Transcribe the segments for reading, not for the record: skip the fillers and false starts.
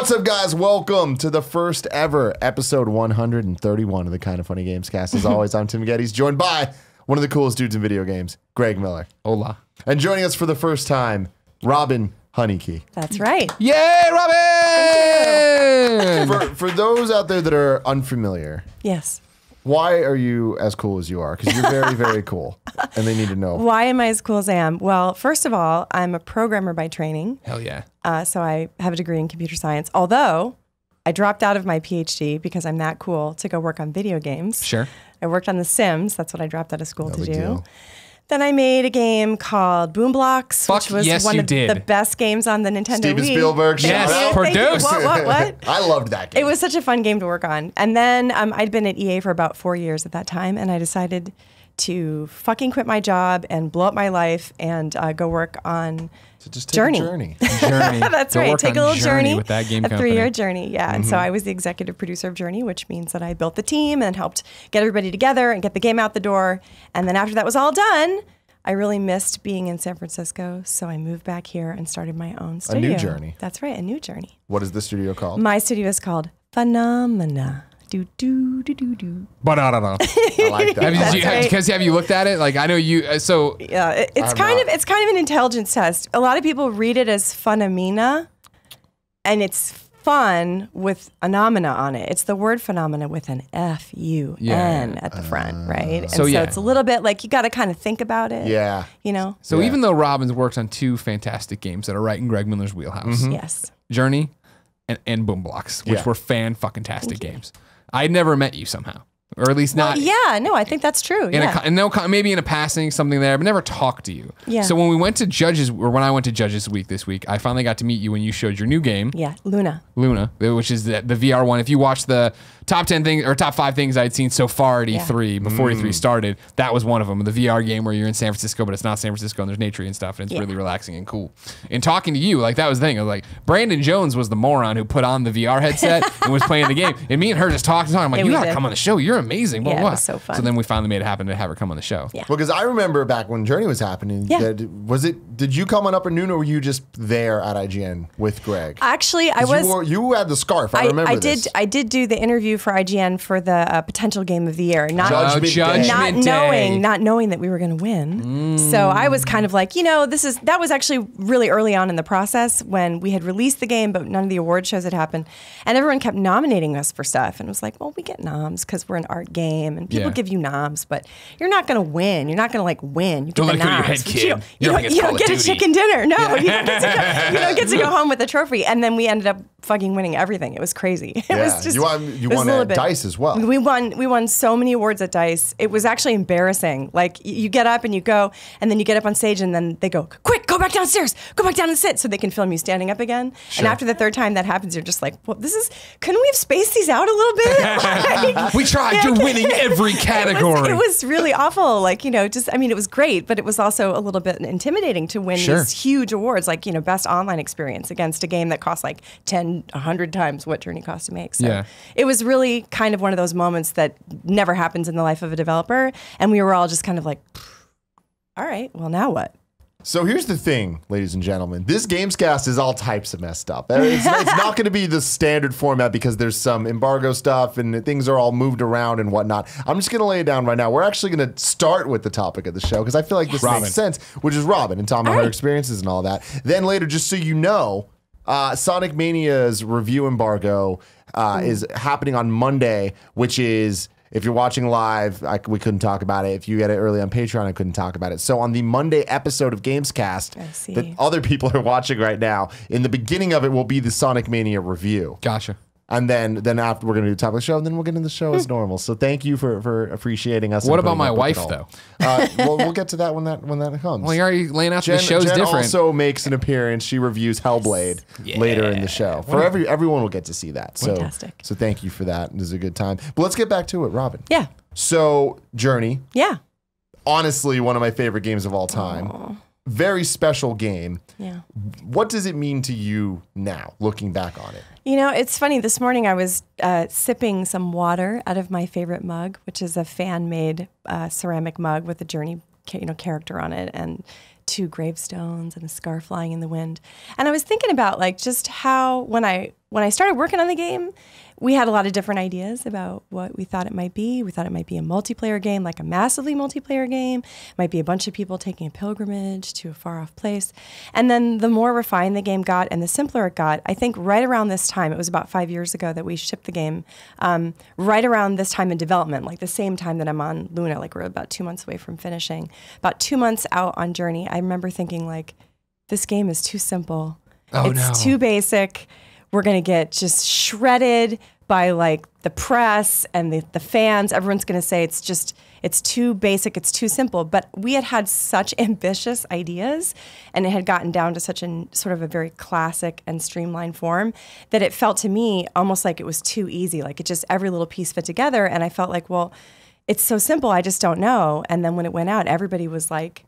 What's up, guys? Welcome to the first ever episode 131 of the Kind of Funny Gamescast. As always, I'm Tim Gettys, joined by one of the coolest dudes in video games, Greg Miller. Hola. And joining us for the first time, Robin Hunicke. That's right. Yay, Robin! For those out there that are unfamiliar, Yes. why are you as cool as you are? Because you're very, very cool, and they need to know. Why am I as cool as I am? Well, first of all, I'm a programmer by training. Hell yeah. So I have a degree in computer science, although I dropped out of my PhD because I'm that cool to go work on video games. Sure. I worked on The Sims. That's what I dropped out of school to big do. deal. Then I made a game called Boom Blocks, Fuck which was yes, one you of did. the best games on the Nintendo Steven Wii. Spielberg, Yes, shout out. produced. What? I loved that game. It was such a fun game to work on. And then I'd been at EA for about 4 years at that time, and I decided to fucking quit my job and blow up my life and go work on So just take Journey. a journey. Journey. That's Go right. work Take a on little journey with that game a company. 3-year journey. Yeah. And so I was the executive producer of Journey, which means that I built the team and helped get everybody together and get the game out the door. And then after that was all done, I really missed being in San Francisco. So I moved back here and started my own studio. new journey. That's right. A new journey. What is the studio called? My studio is called Phenomena. Do, do, do, do, do. But I don't know. I like that. Have you looked at it? Like, I know you, so Yeah, it's I'm kind not. of an intelligence test. A lot of people read it as phenomena, and it's fun with phenomena on it. It's the word phenomena with an F-U-N at the front, right? And So, yeah. it's a little bit like you got to kind of think about it. Yeah. You know? so Yeah. even though Robin's worked on two fantastic games that are right in Greg Miller's wheelhouse, Yes. Journey and Boom Blocks, which Yeah. were fan-fucking-tastic games. I'd never met you somehow, or at least not. Yeah, no, I think that's true. Yeah. Maybe in a passing something there, but never talked to you. Yeah. So when we went to Judges, or when I went to Judges Week this week, I finally got to meet you when you showed your new game, Yeah, Luna. Luna, which is the VR one. If you watch the top 10 things or top 5 things I'd seen so far at E3 before E3 started, that was one of them. The VR game where you're in San Francisco, but it's not San Francisco and there's nature and stuff, and it's really relaxing and cool. And talking to you, like that was the thing. I was like, Brandon Jones was the moron who put on the VR headset and was playing the game. And me and her just talking. I'm like, Yeah, you we gotta did. come on the show. You're amazing. Blah, Yeah, it blah. was so fun. So then we finally made it happen to have her come on the show. Yeah. Because I remember back when Journey was happening. Yeah. Did you come on Upper Noon, or were you just there at IGN with Greg? Actually, I 'Cause was. You had the scarf. I remember this. I did do the interview for IGN for the potential game of the year. Not Judgment Day. not knowing that we were going to win. So I was kind of like, that was actually really early on in the process when we had released the game, but none of the award shows had happened, and everyone kept nominating us for stuff, and it was like, well, we get noms because we're an art game, and people Yeah. give you noms, but you're not going to win. You're not going to like win. You Don't get let the it go to your noms, head, but kid. You don't, You don't think it's you Call don't of get a Duty. chicken dinner. No, you don't get to go home with a trophy, and then we ended up fucking winning everything. It was crazy. It was just you it was won a little at bit- Dice as well. We won so many awards at Dice. It was actually embarrassing. Like you get up and you go, and then you get up on stage, and then they go, "Quick, go back downstairs, go back down and sit," so they can film you standing up again. And after the third time that happens, you're just like, "Well, couldn't we have spaced these out a little bit?" Like, We tried. You're winning every category. It was really awful. Like, it was great, but it was also a little bit intimidating to win Sure. these huge awards, like, best online experience against a game that costs like 10, 100 times what Journey cost to make. So Yeah. it was really kind of one of those moments that never happens in the life of a developer. And we were all just kind of like, all right, well, now what? So here's the thing, ladies and gentlemen. This Gamescast is all types of messed up. It's not going to be the standard format because there's some embargo stuff and things are all moved around and whatnot. I'm just going to lay it down right now. We're actually going to start with the topic of the show because I feel like this makes sense, which is Robin and talking about her experiences and all that. Then later, just so you know, Sonic Mania's review embargo is happening on Monday, which is... If you're watching live, we couldn't talk about it. If you get it early on Patreon, I couldn't talk about it. So on the Monday episode of Gamescast that other people are watching right now, in the beginning of it will be the Sonic Mania review. Gotcha. And then after we're going to do the top of the show, and then we'll get into the show as normal. So thank you for appreciating us. What and about putting my up with wife, it though? Well, we'll get to that when that comes. Well, you're already laying out the show's Jen different. also makes an appearance. She reviews Hellblade later in the show. Everyone will get to see that. So, Fantastic. So thank you for that. This is a good time. But let's get back to it, Robin. Yeah. So Journey, Yeah. honestly, one of my favorite games of all time. Very special game. Yeah. What does it mean to you now, looking back on it? It's funny. This morning I was sipping some water out of my favorite mug, which is a fan-made ceramic mug with a Journey character on it and 2 gravestones and a scarf flying in the wind. And I was thinking about just how when I when I started working on the game, we had a lot of different ideas about what we thought it might be. We thought it might be a multiplayer game, like a massively multiplayer game. It might be a bunch of people taking a pilgrimage to a far off place. And then the more refined the game got and the simpler it got, I think right around this time, it was about 5 years ago that we shipped the game, right around this time in development, like the same time that I'm on Luna, like we're about 2 months away from finishing. About 2 months out on Journey, I remember thinking like, this game is too simple. It's too basic. We're going to get just shredded by like the press and the fans. Everyone's going to say it's too basic, it's too simple. But we had such ambitious ideas, and it had gotten down to such a sort of a very classic and streamlined form that it felt to me almost like it was too easy. Like it just, every little piece fit together. And I felt like, well, it's so simple, I just don't know. And then when it went out, everybody was like,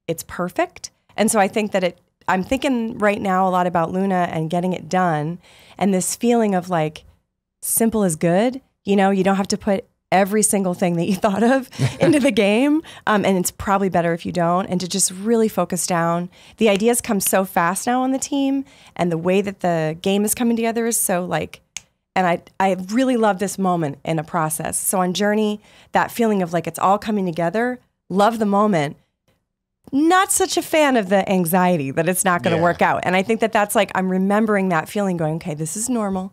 it's perfect. And so I think that I'm thinking right now a lot about Luna and getting it done, and this feeling of like, simple is good. You know, you don't have to put every single thing that you thought of into the game, and it's probably better if you don't, and to just really focus down. The ideas come so fast now on the team, and the way that the game is coming together is so like, and I really love this moment in a process. So on Journey, that feeling of like it's all coming together, love the moment. Not such a fan of the anxiety that it's not going to work out. And I think that that's like, I'm remembering that feeling going, okay, this is normal.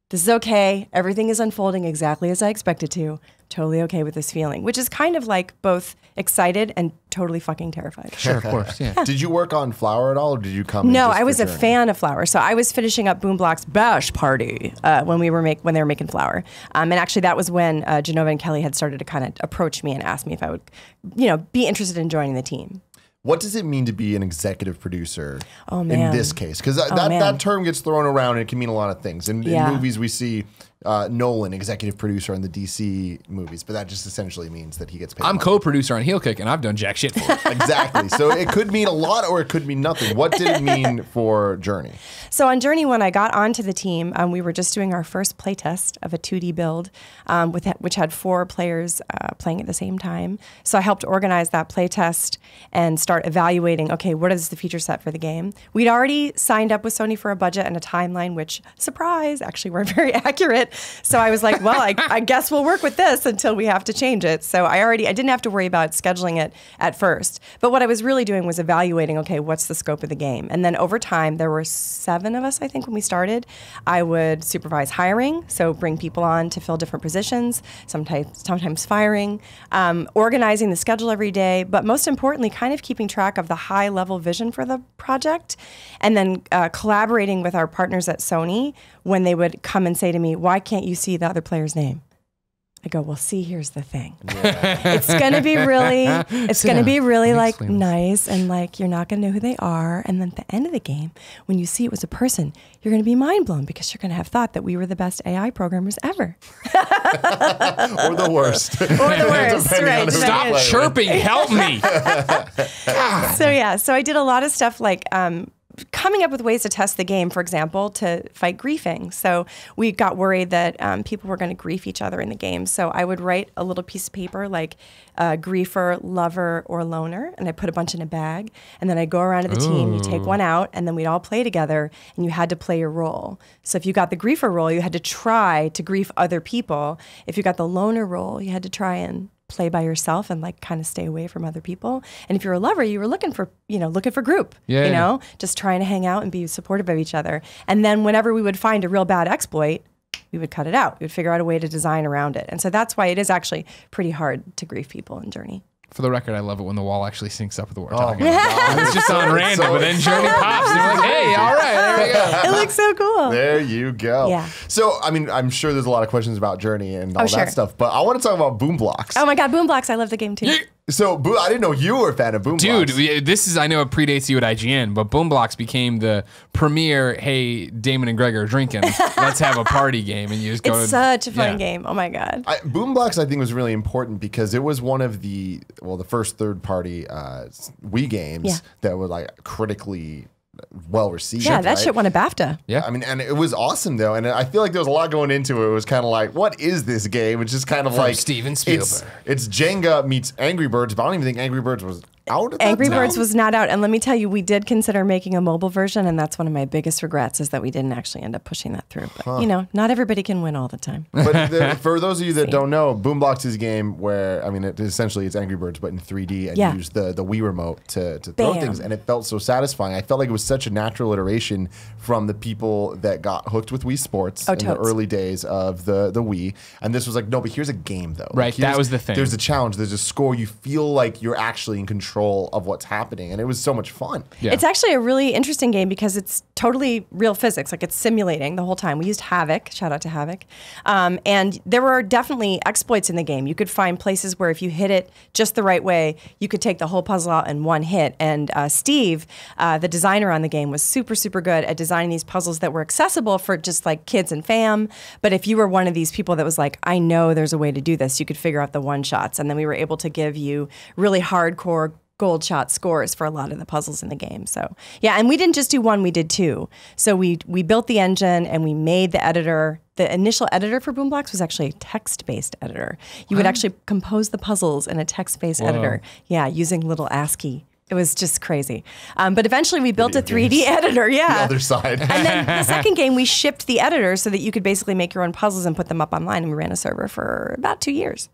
This is okay. Everything is unfolding exactly as I expected to. Totally okay with this feeling, which is kind of like both excited and totally fucking terrified. Sure, of course, yeah. Did you work on Flower at all, or did you come? No, I was a fan of Flower. So I was finishing up Boom Block's Bash Party when they were making Flower, and actually that was when Genova and Kelly had started to kind of approach me and ask me if I would, be interested in joining the team. What does it mean to be an executive producer in this case? Because that term gets thrown around and it can mean a lot of things. In movies, we see Nolan, executive producer on the DC movies, but that just essentially means that he gets paid. I'm co-producer on Heel Kick, and I've done jack shit for it. Exactly. So it could mean a lot or it could mean nothing. What did it mean for Journey? So on Journey, when I got onto the team, we were just doing our first playtest of a 2D build, which had 4 players playing at the same time. So I helped organize that playtest and start evaluating, okay, what is the feature set for the game? We'd already signed up with Sony for a budget and a timeline, which, surprise, actually weren't very accurate. So I was like, well, I guess we'll work with this until we have to change it. So I didn't have to worry about scheduling it at first. But what I was really doing was evaluating, okay, what's the scope of the game? And then over time, there were 7 of us, I think, when we started. I would supervise hiring, so bring people on to fill different positions, sometimes firing, organizing the schedule every day, but most importantly, kind of keeping track of the high-level vision for the project, and then collaborating with our partners at Sony when they would come and say to me, why can't you see the other player's name? I go, well, see, here's the thing. Yeah. It's gonna be really like nice, and like you're not gonna know who they are. And then at the end of the game, when you see it was a person, you're gonna be mind blown because you're gonna have thought that we were the best AI programmers ever. Or the worst. Or the worst, right? Stop chirping, help me. So I did a lot of stuff like coming up with ways to test the game, for example, to fight griefing. So we got worried that people were going to grief each other in the game. So I would write a little piece of paper like griefer, lover, or loner, and I put a bunch in a bag. And then I'd go around to the team, you take one out, and then we'd all play together, and you had to play your role. So if you got the griefer role, you had to try to grief other people. If you got the loner role, you had to try and play by yourself and like kind of stay away from other people. And if you're a lover, you were looking for group, just trying to hang out and be supportive of each other. And then whenever we would find a real bad exploit, we would cut it out. We would figure out a way to design around it. And so that's why it is actually pretty hard to grief people in Journey. For the record, I love it when the wall actually syncs up with what we're talking about. It's just on random, but then Journey pops and you're like, hey, all right, there we go. It looks so cool. There you go. Yeah. So, I mean, I'm sure there's a lot of questions about Journey and all that stuff, but I want to talk about Boom Blocks. Oh my God, Boom Blocks. I love the game too. Yeah. So, I didn't know you were a fan of Boom Blocks. Dude, this is, I know it predates you at IGN, but Boom Blocks became the premier, hey, Damon and Greg are drinking, let's have a party game. And you just go. It's such a fun game. Oh my God. Boom Blocks, I think, was really important because it was one of the first third-party Wii games that were like critically well received. Yeah, that shit won a BAFTA. Yeah. I mean, and it was awesome though. And I feel like there was a lot going into it. It was kind of like, what is this game? It's just kind of like Steven Spielberg. It's Jenga meets Angry Birds, but I don't even think Angry Birds was out at Angry that Birds time? was not out. And let me tell you, we did consider making a mobile version, and that's one of my biggest regrets is that we didn't actually end up pushing that through. But, you know, not everybody can win all the time. But for those of you that don't know, Boombox is a game where, I mean, essentially it's Angry Birds, but in 3D, and you use the Wii remote to throw things, and it felt so satisfying. I felt like it was such a natural iteration from the people that got hooked with Wii Sports in the early days of the Wii. And this was like, no, but here's a game, though. Right, Like, that was the thing. There's a challenge, there's a score, you feel like you're actually in control of what's happening, and it was so much fun. Yeah. It's actually a really interesting game because it's totally real physics. Like, it's simulating the whole time. We used Havoc, shout out to Havoc. And there were definitely exploits in the game. You could find places where if you hit it just the right way, you could take the whole puzzle out in one hit. And Steve, the designer on the game, was super, super good at designing these puzzles that were accessible for just like kids and fam. But if you were one of these people that was like, I know there's a way to do this, you could figure out the one shots. And then we were able to give you really hardcore gold shot scores for a lot of the puzzles in the game. So yeah, and we didn't just do one, we did two. So we built the engine and we made the editor. The initial editor for Boombox was actually a text-based editor. You would actually compose the puzzles in a text-based editor. Yeah, using little ASCII. It was just crazy. But eventually we built a 3D editor, The other side. And then the second game, we shipped the editor so that you could basically make your own puzzles and put them up online. And we ran a server for about 2 years.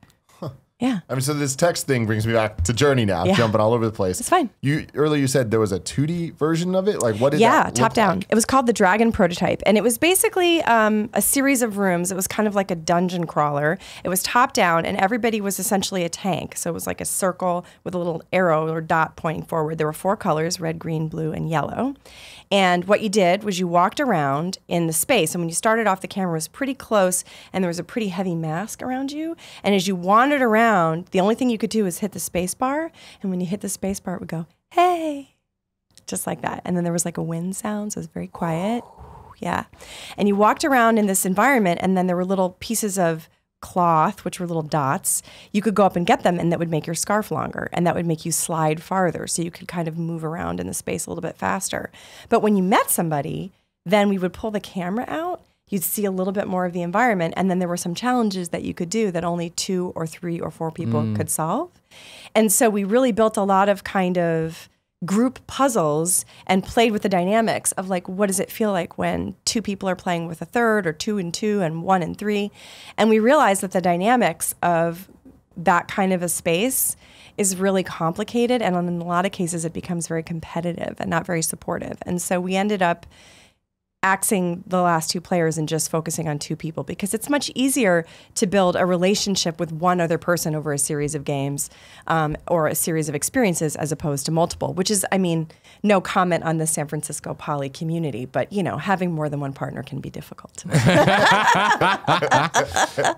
Yeah. I mean, so this text thing brings me back to Journey now, jumping all over the place. It's fine. Earlier you said there was a 2D version of it. Like, what did that Yeah, look top down. like? It was called the Dragon Prototype, and it was basically a series of rooms. It was kind of like a dungeon crawler. It was top down, and everybody was essentially a tank. So it was like a circle with a little arrow or dot pointing forward. There were 4 colors: red, green, blue, and yellow. And what you did was you walked around in the space. And when you started off, the camera was pretty close, and there was a pretty heavy mask around you. And as you wandered around, the only thing you could do was hit the space bar. And when you hit the space bar, it would go, hey, just like that. And then there was like a wind sound, so it was very quiet. Yeah. And you walked around in this environment, and then there were little pieces of cloth, which were little dots. You could go up and get them, and that would make your scarf longer, and that would make you slide farther, so you could kind of move around in the space a little bit faster. But when you met somebody, then we would pull the camera out. You'd see a little bit more of the environment, and then there were some challenges that you could do that only 2 or 3 or 4 people could solve. And so we really built a lot of kind of group puzzles and played with the dynamics of like, what does it feel like when 2 people are playing with a third, or 2 and 2 and 1 and 3. And we realized that the dynamics of that kind of a space is really complicated, and in a lot of cases it becomes very competitive and not very supportive. And so we ended up axing the last 2 players and just focusing on 2 people, because it's much easier to build a relationship with one other person over a series of games or a series of experiences as opposed to multiple, which is, I mean, no comment on the San Francisco poly community, but, you know, having more than one partner can be difficult. Well,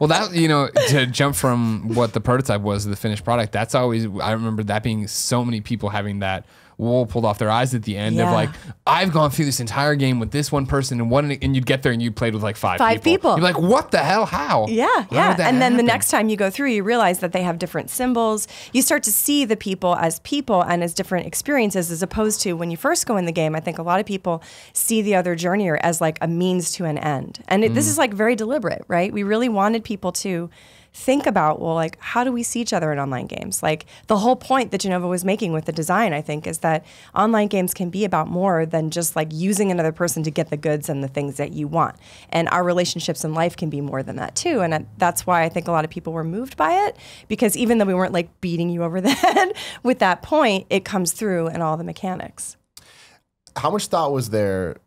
that, you know, to jump from what the prototype was to the finished product, that's always, I remember that being so many people having that wool pulled off their eyes at the end of like, I've gone through this entire game with this one person and you'd get there and you played with like 5 people. You're like, what the hell? How? Yeah. And then the next time you go through, you realize that they have different symbols. You start to see the people and as different experiences, as opposed to when you first go in the game. I think a lot of people see the other journeyer as like a means to an end. And this is like very deliberate, right? We really wanted people to think about, well, like, how do we see each other in online games? Like, the whole point that Genova was making with the design, I think, is that online games can be about more than just like using another person to get the goods and the things that you want. And our relationships in life can be more than that too. And that's why I think a lot of people were moved by it, because even though we weren't like beating you over the head with that point, it comes through in all the mechanics. How much thought was there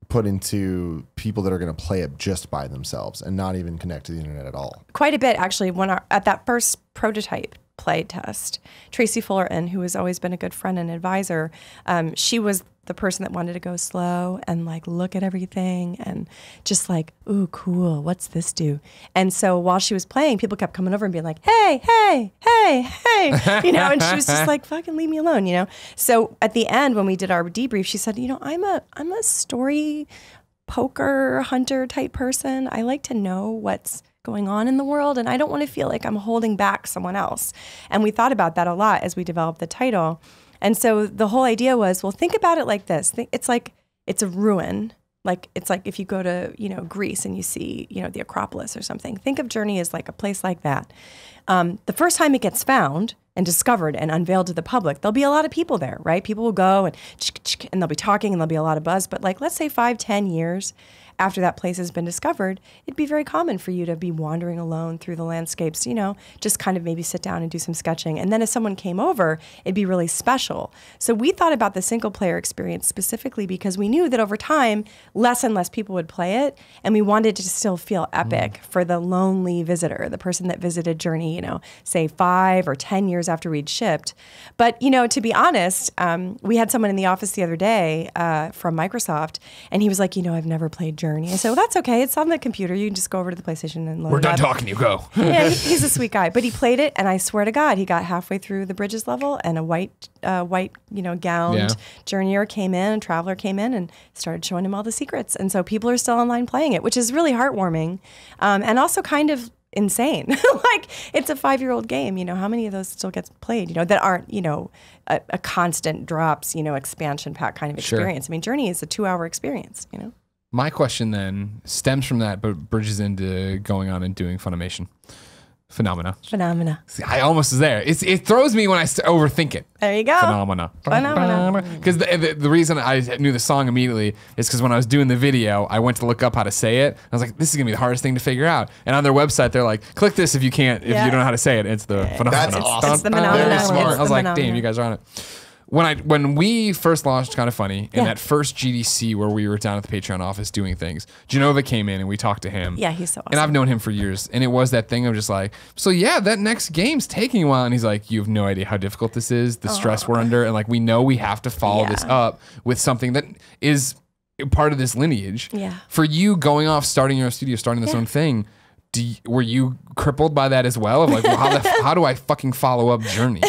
put into people that are going to play it just by themselves and not even connect to the internet at all? Quite a bit, actually. At that first prototype play test, Tracy Fullerton, who has always been a good friend and advisor, she was the person that wanted to go slow and like look at everything and just like, ooh, cool, what's this do? And so while she was playing, people kept coming over and being like, hey, hey, hey, hey, you know, and she was just like, fucking leave me alone, you know? So at the end, when we did our debrief, she said, you know, I'm a story poker hunter type person. I like to know what's going on in the world, and I don't want to feel like I'm holding back someone else. And we thought about that a lot as we developed the title. And so the whole idea was, well, think about it like this. It's like, it's a ruin. Like, it's like if you go to, you know, Greece and you see, you know, the Acropolis or something. Think of Journey as like a place like that. The first time it gets found, and discovered and unveiled to the public, there'll be a lot of people there, right? People will go and they'll be talking and there'll be a lot of buzz. But like, let's say 5-10 years after that place has been discovered, it'd be very common for you to be wandering alone through the landscapes, you know, just kind of maybe sit down and do some sketching. And then if someone came over, it'd be really special. So we thought about the single player experience specifically because we knew that over time, less and less people would play it. And we wanted to still feel epic for the lonely visitor, the person that visited Journey, you know, say 5 or 10 years after we'd shipped. But, you know, to be honest, we had someone in the office the other day from Microsoft, and he was like, you know, I've never played Journey. I said, well, that's okay. It's on the computer. You can just go over to the PlayStation and load it up. We're done talking. You go. Yeah, he's a sweet guy. But he played it, and I swear to God, he got halfway through the Bridges level, and a white, you know, gowned journeyer came in, traveler came in, and started showing him all the secrets. And so people are still online playing it, which is really heartwarming, and also kind of insane. Like, it's a 5-year-old game. You know, how many of those still gets played? You know, that aren't, you know, a constant drops, you know, expansion pack kind of experience. I mean, Journey is a 2-hour experience. You know. My question then stems from that, but bridges into going on and doing Funimation. Phenomena. See, I almost was there. It throws me when I overthink it. There you go. Phenomena. Because the reason I knew the song immediately is because when I was doing the video, I went to look up how to say it. I was like, this is going to be the hardest thing to figure out. And on their website, they're like, click this if you can't, if you don't know how to say it. It's the Phenomena. That's awesome. It's the Phenomena. Very smart. I was like, damn, you guys are on it. When we first launched Kind of Funny, in that first GDC where we were down at the Patreon office doing things, Genova came in and we talked to him. Yeah, he's so awesome. And I've known him for years. And it was that thing of just like, so yeah, that next game's taking a while. And he's like, you have no idea how difficult this is, the stress we're under. And like, we know we have to follow this up with something that is part of this lineage. Yeah. For you going off, starting your own studio, starting this own thing, were you crippled by that as well? Of like, well, how do I fucking follow up Journey?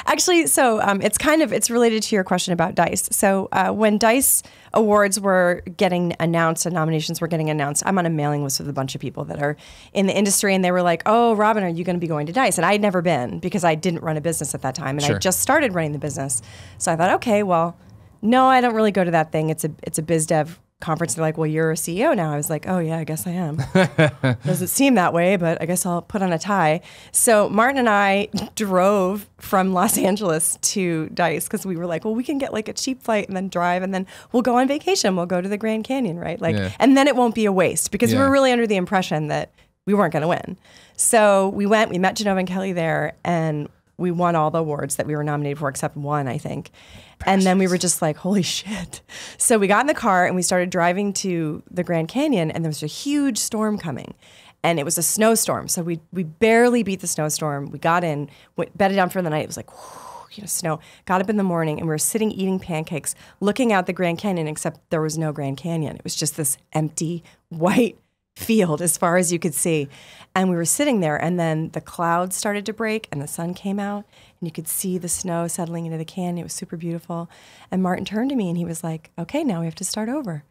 Actually, so it's related to your question about DICE. So when DICE awards were getting announced and nominations were getting announced, I'm on a mailing list with a bunch of people that are in the industry, and they were like, oh, Robin, are you going to be going to DICE? And I had never been because I didn't run a business at that time, and I just started running the business. So I thought, okay, well, no, I don't really go to that thing. It's a biz dev conference. They're like, well, you're a CEO now. I was like, oh yeah, I guess I am. Doesn't seem that way, but I guess I'll put on a tie. So Martin and I drove from Los Angeles to DICE because we were like, well, we can get like a cheap flight and then drive, and then we'll go on vacation. We'll go to the Grand Canyon, right? Like, and then it won't be a waste because we were really under the impression that we weren't going to win. So we went, we met Genova and Kelly there, and we won all the awards that we were nominated for except one, I think. And then we were just like, holy shit. So we got in the car and we started driving to the Grand Canyon, and there was a huge storm coming. And it was a snowstorm. So we barely beat the snowstorm. We got in, bedded down for the night. It was like, whew, you know, snow. Got up in the morning and we were sitting eating pancakes, looking out the Grand Canyon, except there was no Grand Canyon. It was just this empty white field as far as you could see. And we were sitting there, and then the clouds started to break and the sun came out, and you could see the snow settling into the canyon. It was super beautiful. And Martin turned to me and he was like, okay, now we have to start over.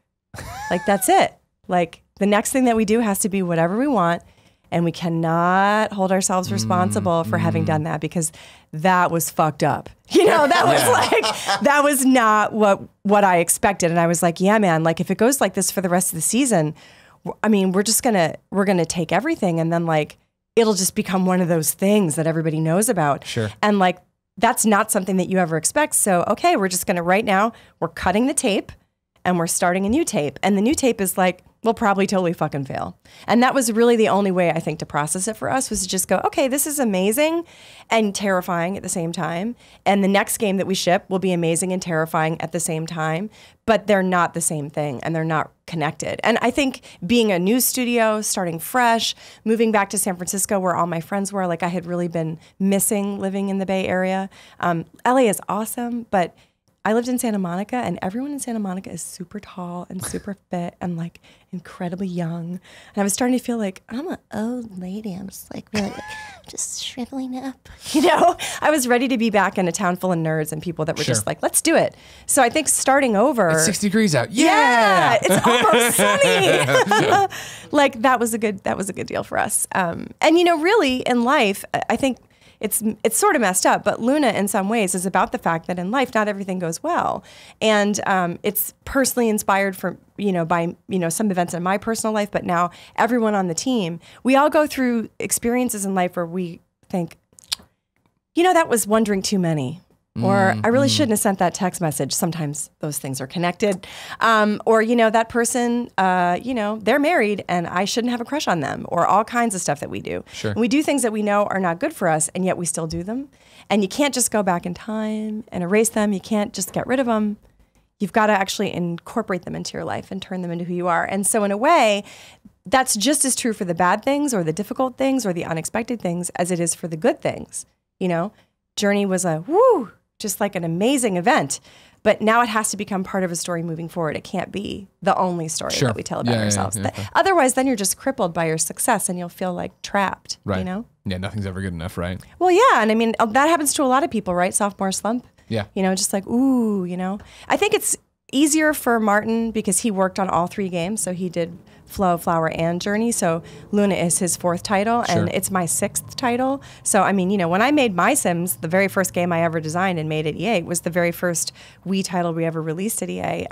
Like, that's it. Like, the next thing that we do has to be whatever we want, and we cannot hold ourselves responsible for having done that, because that was fucked up. You know, that was like, that was not what I expected. And I was like, yeah, man, like, if it goes like this for the rest of the season, I mean, we're gonna take everything, and then like, it'll just become one of those things that everybody knows about. Sure. And like, that's not something that you ever expect. So, okay, we're just gonna, right now, we're cutting the tape and we're starting a new tape. And the new tape is like, we'll probably totally fucking fail. And that was really the only way, I think, to process it for us, was to just go, okay, this is amazing and terrifying at the same time. And the next game that we ship will be amazing and terrifying at the same time, but they're not the same thing and they're not connected. And I think being a new studio, starting fresh, moving back to San Francisco where all my friends were, like, I had really been missing living in the Bay Area. LA is awesome, but I lived in Santa Monica, and everyone in Santa Monica is super tall and super fit and like incredibly young. And I was starting to feel like, I'm an old lady. I'm just like really just shriveling up. You know, I was ready to be back in a town full of nerds and people that were just like, let's do it. So I think starting over. It's 6 degrees out. Yeah, it's almost sunny. Like, that was a good deal for us. And you know, really in life, I think it's sort of messed up, but Luna in some ways is about the fact that in life not everything goes well, and it's personally inspired by some events in my personal life, but now everyone on the team, we all go through experiences in life where we think, that was one drink too many. Or I really shouldn't have sent that text message. Sometimes those things are connected. Or, that person, they're married and I shouldn't have a crush on them, or all kinds of stuff that we do. Sure. And we do things that we know are not good for us, and yet we still do them. And you can't just go back in time and erase them. You can't just get rid of them. You've got to actually incorporate them into your life and turn them into who you are. And so in a way, that's just as true for the bad things or the difficult things or the unexpected things as it is for the good things. Journey was just like an amazing event. But now it has to become part of a story moving forward. It can't be the only story that we tell about ourselves. Otherwise, then you're just crippled by your success and you'll feel like trapped, Yeah, nothing's ever good enough, right? Well, yeah. And I mean, that happens to a lot of people, right? Sophomore slump. Yeah. Just like, I think it's easier for Martin because he worked on all 3 games. So he did Flow, Flower, and Journey. So Luna is his 4th title, and it's my 6th title. So, I mean, when I made My Sims, the very first game I ever designed and made at EA was the very first Wii title we ever released at EA.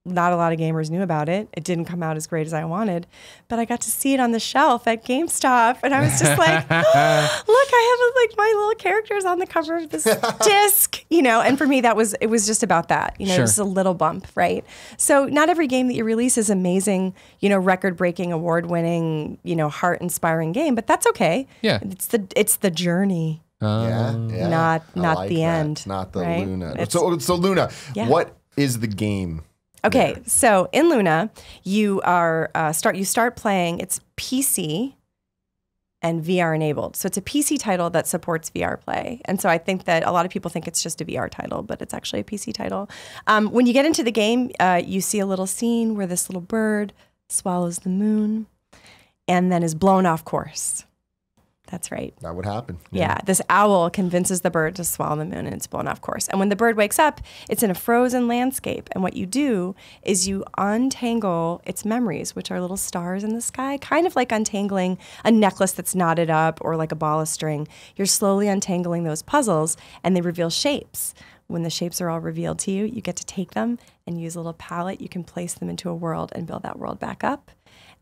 Not a lot of gamers knew about it. It didn't come out as great as I wanted, but I got to see it on the shelf at GameStop, and I was just like, look, I have my little characters on the cover of this disc, and for me, it was just about that, just a little bump, right? So not every game that you release is amazing, record-breaking, award-winning, heart-inspiring game, but that's okay. Yeah. It's the journey. Not the end. Not the right? Luna. So Luna, what is the game? Okay, so in Luna, you start playing. It's PC and VR enabled. So it's a PC title that supports VR play. And so I think that a lot of people think it's just a VR title, but it's actually a PC title. When you get into the game, you see a little scene where this little bird swallows the moon and then is blown off course. That's right. That would happen. Yeah. This owl convinces the bird to swallow the moon and it's blown off course. And when the bird wakes up, it's in a frozen landscape. And what you do is you untangle its memories, which are little stars in the sky, kind of like untangling a necklace that's knotted up or like a ball of string. You're slowly untangling those puzzles and they reveal shapes. When the shapes are all revealed to you, you get to take them and use a little palette. You can place them into a world and build that world back up.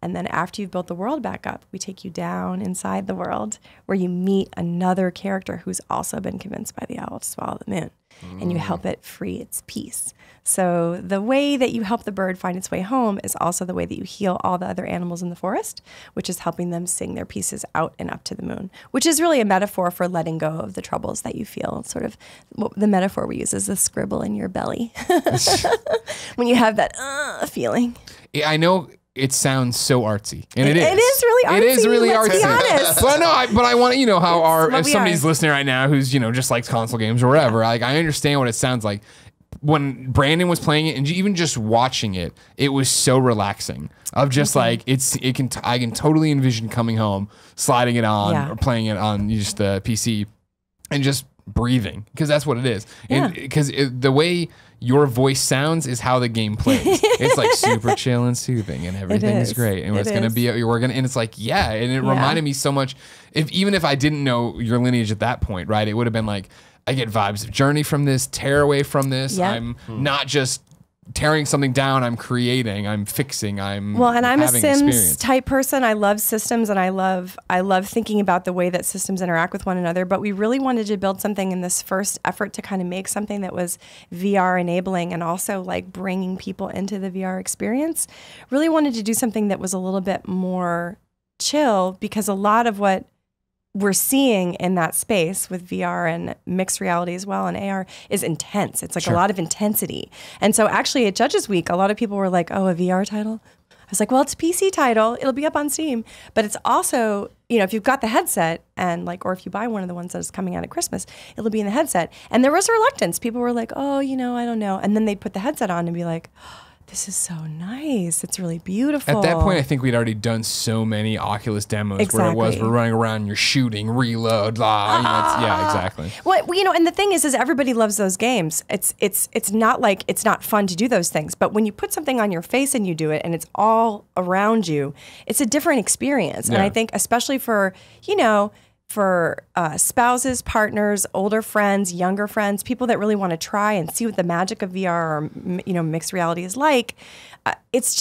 And then after you've built the world back up, we take you down inside the world where you meet another character who's also been convinced by the owl to swallow the moon. And you help it free its peace. So the way that you help the bird find its way home is also the way that you heal all the other animals in the forest, which is helping them sing their pieces out and up to the moon, which is really a metaphor for letting go of the troubles that you feel. It's sort of the metaphor we use is the scribble in your belly when you have that feeling. Yeah, I know. It sounds so artsy, and it is. It is really artsy. It is really let's artsy. Be honest. But I want to, how if somebody's are. listening right now who's just likes console games or whatever, like I understand what it sounds like. When Brandon was playing it, and even just watching it, it was so relaxing. Of just like I can totally envision coming home, sliding it on, or playing it on just the PC, and just breathing, because that's what it is. And because the way your voice sounds is how the game plays. It's like super chill and soothing, and everything is great. And it's gonna be, and it's like, and it reminded me so much. Even if I didn't know your lineage at that point, right? It would have been like, I get vibes of Journey from this, Tear away from this. I'm not just tearing something down, I'm creating, I'm fixing, I'm and I'm a Sims experience. Type person. I love systems, and I love thinking about the way that systems interact with one another. But we really wanted to build something in this first effort to kind of make something that was VR enabling and also like bringing people into the VR experience. Really wanted to do something that was a little bit more chill, because a lot of what we're seeing in that space with VR and mixed reality as well and AR is intense. It's like a lot of intensity. And so actually at Judges Week, a lot of people were like, oh, a VR title? I was like, well, it's a PC title. It'll be up on Steam. But it's also, if you've got the headset and or if you buy one of the ones that is coming out at Christmas, it'll be in the headset. And there was reluctance. People were like, oh, I don't know. And then they'd put the headset on and be like, this is so nice. It's really beautiful. At that point, I think we'd already done so many Oculus demos where it was, we're running around, you're shooting, reload, exactly. Well, and the thing is everybody loves those games. It's not like it's not fun to do those things, but when you put something on your face and you do it and it's all around you, it's a different experience. And I think especially for spouses, partners, older friends, younger friends, people that really want to try and see what the magic of VR or mixed reality is like, it's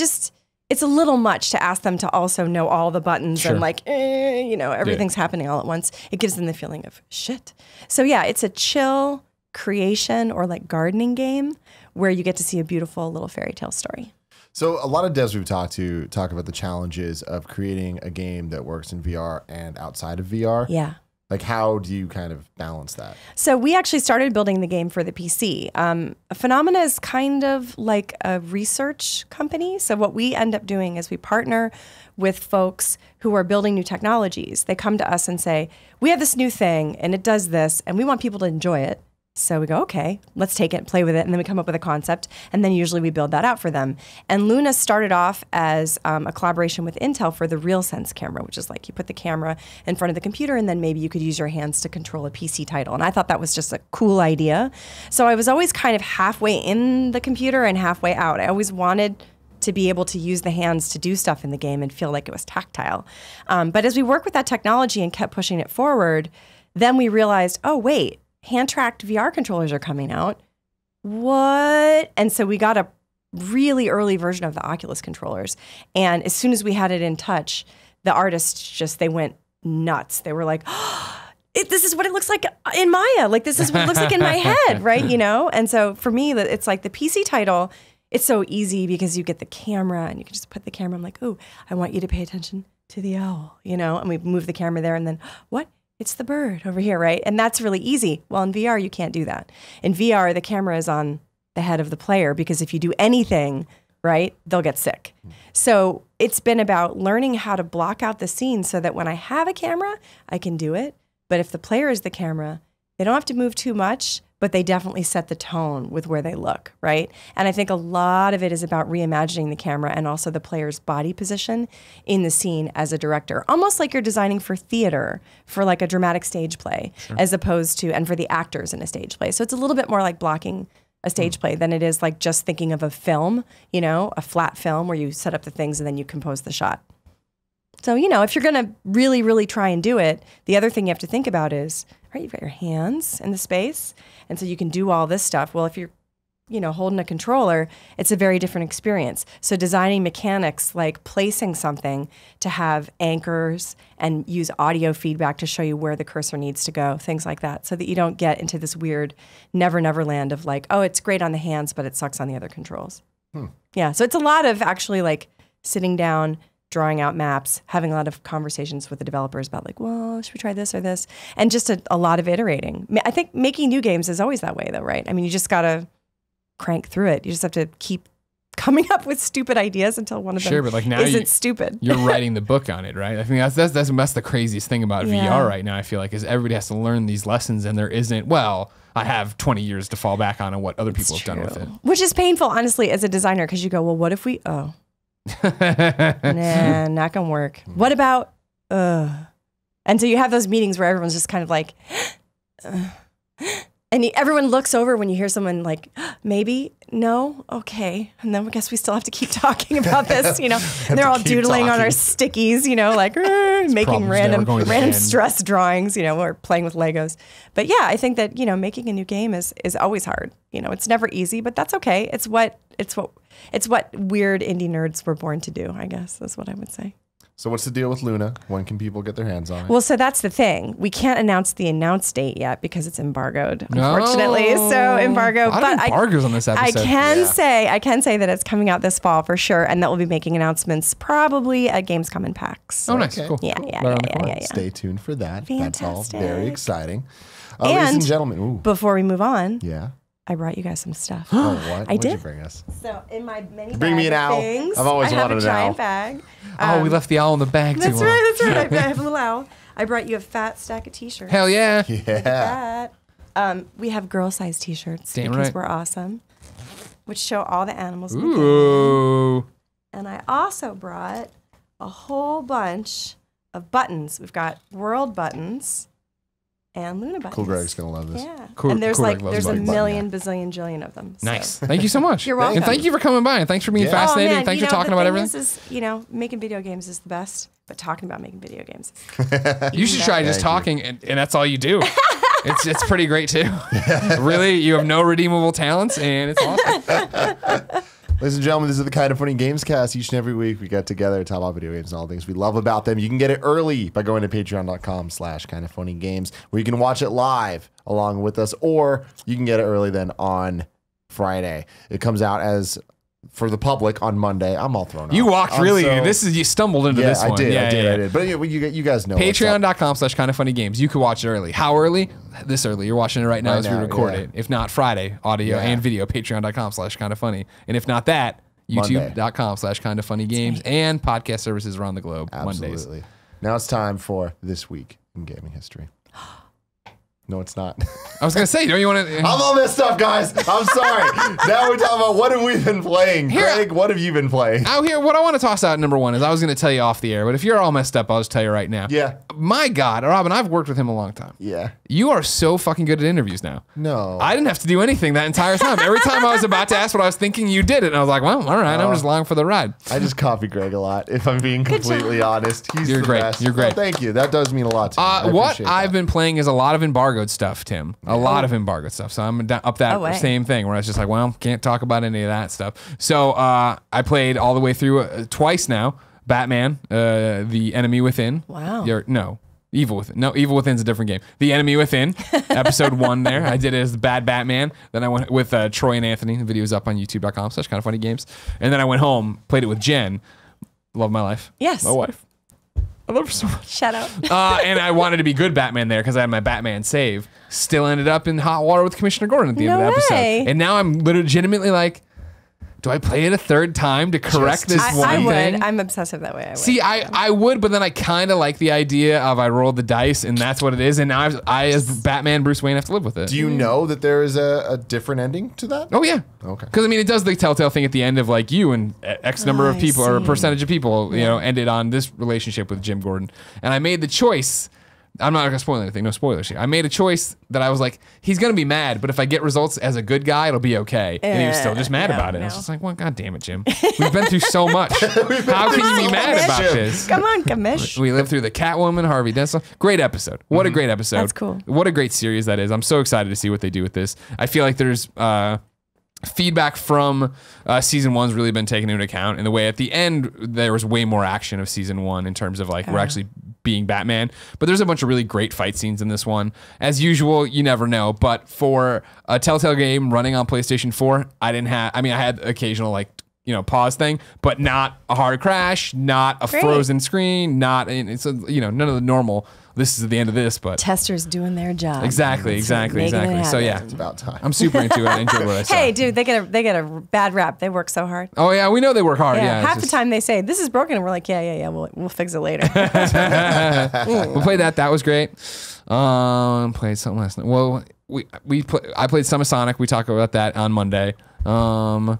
it's a little much to ask them to also know all the buttons and like, everything's happening all at once. It gives them the feeling of shit. So yeah, it's a chill creation or like gardening game where you get to see a beautiful little fairy tale story. So a lot of devs we've talked to talk about the challenges of creating a game that works in VR and outside of VR. Yeah. Like, how do you kind of balance that? So we actually started building the game for the PC. Phenomena is kind of like a research company. So what we end up doing is we partner with folks who are building new technologies. They come to us and say, we have this new thing and it does this and we want people to enjoy it. So we go, okay, let's take it and play with it. And then we come up with a concept. And then usually we build that out for them. And Luna started off as a collaboration with Intel for the RealSense camera, which is like you put the camera in front of the computer and then maybe you could use your hands to control a PC title. And I thought that was just a cool idea. So I was always kind of halfway in the computer and halfway out. I always wanted to be able to use the hands to do stuff in the game and feel like it was tactile. But as we worked with that technology and kept pushing it forward, then we realized, oh, wait, hand-tracked VR controllers are coming out. What? And so we got a really early version of the Oculus controllers. And as soon as we had it in touch, the artists they went nuts. They were like, this is what it looks like in Maya. Like, this is what it looks like in my head, right? And so for me, it's like the PC title, it's so easy because you get the camera and you can just put the camera. I'm like, oh, I want you to pay attention to the owl, and we move the camera there and then what? It's the bird over here, right? And that's really easy. Well, in VR, you can't do that. In VR, the camera is on the head of the player because if you do anything, right, they'll get sick. So it's been about learning how to block out the scene so that when I have a camera, I can do it. But if the player is the camera, they don't have to move too much, but they definitely set the tone with where they look, right? And I think a lot of it is about reimagining the camera and also the player's body position in the scene as a director. Almost like you're designing for theater, for like a dramatic stage play, as opposed to, and for the actors in a stage play. So it's a little bit more like blocking a stage play than it is like just thinking of a film, a flat film where you set up the things and then you compose the shot. So, if you're going to really, really try and do it, the other thing you have to think about is, right, you've got your hands in the space, and so you can do all this stuff. Well, if you're, holding a controller, it's a very different experience. So designing mechanics like placing something to have anchors and use audio feedback to show you where the cursor needs to go, things like that, so that you don't get into this weird never land of like, oh, it's great on the hands, but it sucks on the other controls. Yeah, so it's a lot of actually like sitting down, drawing out maps, having a lot of conversations with the developers about like, well, should we try this or this? And just a lot of iterating. I think making new games is always that way though, right? I mean, you just got to crank through it. You just have to keep coming up with stupid ideas until one of them but like now isn't stupid. You're writing the book on it, right? I think that's the craziest thing about VR right now, I feel like, is everybody has to learn these lessons and there isn't, well, I have 20 years to fall back on what other people have done with it. Which is painful, honestly, as a designer, because you go, well, what if we, nah, not gonna work. What about, and so you have those meetings where everyone's just kind of like, and everyone looks over when you hear someone like, maybe, no, okay. And then I guess we still have to keep talking about this, And they're all doodling on our stickies, like making random stress drawings, or playing with Legos. But yeah, I think that, making a new game is always hard. It's never easy, but that's okay. It's what weird indie nerds were born to do, I guess, is what I would say. So what's the deal with Luna? When can people get their hands on it? Well, so that's the thing. We can't announce the announce date yet because it's embargoed, unfortunately. So embargo. A lot of embargoes on this episode. I can say that it's coming out this fall for sure, and that we'll be making announcements probably at Gamescom and PAX. Oh, nice. Okay. Cool. Yeah. Stay tuned for that. Fantastic. That's all very exciting. And ladies and gentlemen, before we move on, yeah, I brought you guys some stuff. Oh, what? I did. What'd you bring us? So in my mini Bring me an owl. things, I've always wanted an owl. I have a giant bag. We left the owl in the bag too long. That's right. I have a little owl. I brought you a fat stack of t-shirts. Hell yeah. Yeah. We have girl-size t-shirts because right. we're awesome, which show all the animals in the Ooh. game. And I also brought a whole bunch of buttons. We've got world buttons and Luna buttons. Cool Greg's going to love this. Yeah. Cool, and there's cool like Greg loves there's a buttons. million, bazillion, jillion of them. Nice. So. Thank you so much. You're welcome. And thank you for coming by. And thanks for being fascinating. Oh, man, Thanks for talking about everything. This is, making video games is the best, but talking about making video games. You should try just talking, and that's all you do. It's pretty great too. Really, you have no redeemable talents, and it's awesome. Ladies and gentlemen, this is the Kind of Funny Gamescast. Each and every week we get together, talk about video games and all the things we love about them. You can get it early by going to patreon.com/kindoffunnygames, where you can watch it live along with us, or you can get it early then on Friday. It comes out as for the public on Monday. I'm all thrown off. You walked you stumbled into this one. I did. But you guys know. Patreon.com/kindoffunnygames. You can watch it early. How early? This early. You're watching it right now as we record it. If not, Friday, audio and video. Patreon.com/kindoffunny. And if not that, YouTube.com/kindoffunnygames and podcast services around the globe. Absolutely. Mondays. Now it's time for This Week in Gaming History. No, it's not. I was going to say, don't you want to... I'm all messed up, guys. I'm sorry. Now we're talking about what have we been playing. Greg, what have you been playing? Out here, what I want to toss out number one is I was going to tell you off the air, but if you're all messed up, I'll just tell you right now. Yeah. My God, Robin, I've worked with him a long time. Yeah. You are so fucking good at interviews now. No. I didn't have to do anything that entire time. Every time I was about to ask what I was thinking, you did it. And I was like, well, all right, I'm just along for the ride. I just copy Greg a lot, if I'm being completely honest. You're the great. best. You're great. Oh, thank you. That does mean a lot to me. What I've been playing is a lot of embargoed stuff, Tim. A lot of embargoed stuff. So I'm up that same thing where I was just like, well, can't talk about any of that stuff. So I played all the way through twice now. Batman, The Enemy Within. Wow. Evil Within. No, Evil Within's a different game. The Enemy Within, episode 1 there. I did it as the bad Batman. Then I went with Troy and Anthony. The video's up on youtube.com/kindoffunnygames. And then I went home, played it with Jen. Love my life. Yes. My wife. I love her so much. Shout out. And I wanted to be good Batman there because I had my Batman save. Still ended up in hot water with Commissioner Gordon at the end of the episode. And now I'm legitimately like, do I play it a third time to correct this one thing? I'm obsessive that way. See, I would, but then I kind of like the idea of I rolled the dice and that's what it is. And now I as Batman Bruce Wayne, have to live with it. Do you know that there is a different ending to that? Oh, yeah. Okay. Because, I mean, it does the telltale thing at the end of, like, you and X number of people or a percentage of people, you know, ended on this relationship with Jim Gordon. And I made the choice. I'm not going to spoil anything. No spoilers here. I made a choice that I was like, he's going to be mad, but if I get results as a good guy, it'll be okay. And he was still just mad about it. I was just like, well, God damn it, Jim. We've been through so much. How can you be mad about this? Come on, Commish. We lived through the Catwoman, Harvey Dent. Great episode. What a great episode. That's cool. What a great series that is. I'm so excited to see what they do with this. I feel like there's feedback from season 1's really been taken into account in the way at the end there was way more action of season 1 in terms of like we're actually being Batman, but there's a bunch of really great fight scenes in this one. As usual, you never know, but for a Telltale game running on PlayStation 4, I had occasional like, you know, pause thing, but not a hard crash, not a frozen screen, none of the normal. This is the end of this, but testers doing their job. Exactly. So yeah, it's about time. I'm super into it. I enjoy what I saw. Hey, dude, they get a bad rap. They work so hard. Oh yeah, we know they work hard. Yeah, half the time they say this is broken, and we're like, yeah, we'll fix it later. We played that. That was great. Played something last night. Well, I played some of Sonic. We talk about that on Monday. I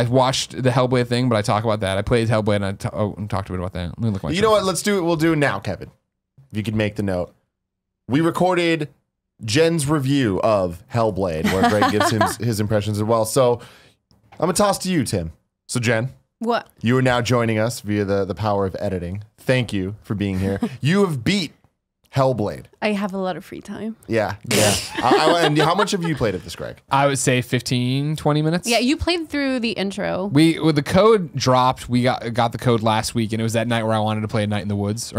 watched the Hellblade thing, but I talk about that. I played Hellblade and and talked a bit about that. Let me look You know what? Let's do it. We'll do it now, Kevin. If you could make the note. We recorded Jen's review of Hellblade, where Greg gives his impressions as well. So I'm going to toss to you, Tim. So Jen. What? You are now joining us via the power of editing. Thank you for being here. You have beat Hellblade. I have a lot of free time. Yeah. And how much have you played of this, Greg? I would say 15, 20 minutes. Yeah, you played through the intro. When the code dropped, we got the code last week, and it was that night where I wanted to play Night in the Woods.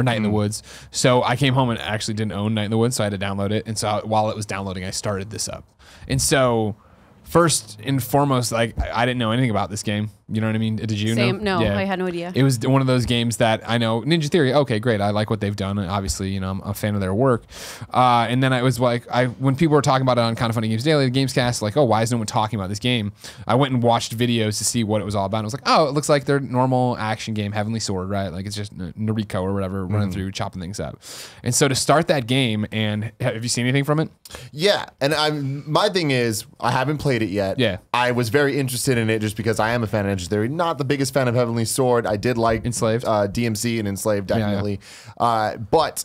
So I came home and actually didn't own Night in the Woods, so I had to download it. And so while it was downloading, I started this up. And so first and foremost, like I didn't know anything about this game. You know what I mean? Did you know? No, yeah. I had no idea. It was one of those games that I know Ninja Theory. Okay, great. I like what they've done. And obviously, you know, I'm a fan of their work. And then I was like, when people were talking about it on Kind of Funny Games Daily, the Gamescast, like, oh, why is no one talking about this game? I went and watched videos to see what it was all about. And I was like, oh, it looks like their normal action game, Heavenly Sword, right? Like it's just Noriko or whatever, running through, chopping things up. And so to start that game, and have you seen anything from it? Yeah. And my thing is, I haven't played it yet. Yeah. I was very interested in it just because I am a fan of Ninja Theory. Not the biggest fan of Heavenly Sword. I did like Enslaved, DMC and Enslaved definitely. Yeah. But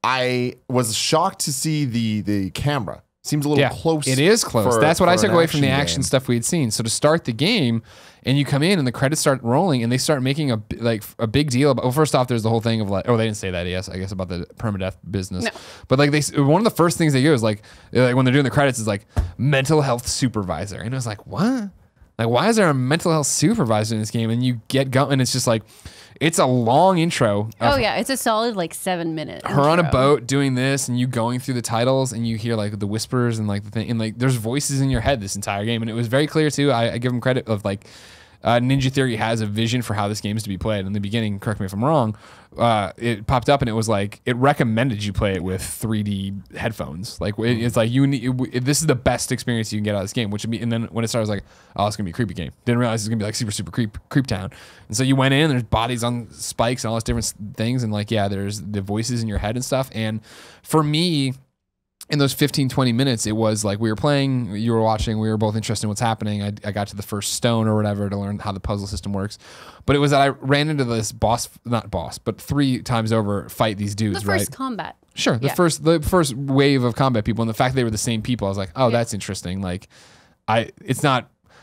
I was shocked to see the camera. Seems a little close. It is close. That's what I took away from the action stuff we had seen. So to start the game, and you come in and the credits start rolling, and they start making a big deal about. Well, first off, there's the whole thing of like, oh, they didn't say that. Yes, I guess about the permadeath business. No. But like one of the first things they do is like when they're doing the credits is like mental health supervisor, and I was like, what? Like, why is there a mental health supervisor in this game? And you get going, and it's just like, it's a long intro. Oh yeah, it's a solid like 7 minutes. Her on a boat doing this, and you going through the titles, and you hear like the whispers and like the thing, and like there's voices in your head this entire game, and it was very clear too. I give them credit of like Ninja Theory has a vision for how this game is to be played. In the beginning, correct me if I'm wrong, it popped up and it was like it recommended you play it with 3D headphones. Like it's like this is the best experience you can get out of this game. And then when it started, I was like, oh, it's gonna be a creepy game. Didn't realize it's gonna be like super creep town. And so you went in, there's bodies on spikes and all those different things, and like there's the voices in your head and stuff. And for me, in those 15, 20 minutes, it was like we were playing, you were watching, we were both interested in what's happening. I got to the first stone or whatever to learn how the puzzle system works. But it was that I ran into this not boss, but 3 times over fight these dudes, The first combat. Sure. The first wave of combat people, and the fact they were the same people, I was like, oh, that's interesting. Like,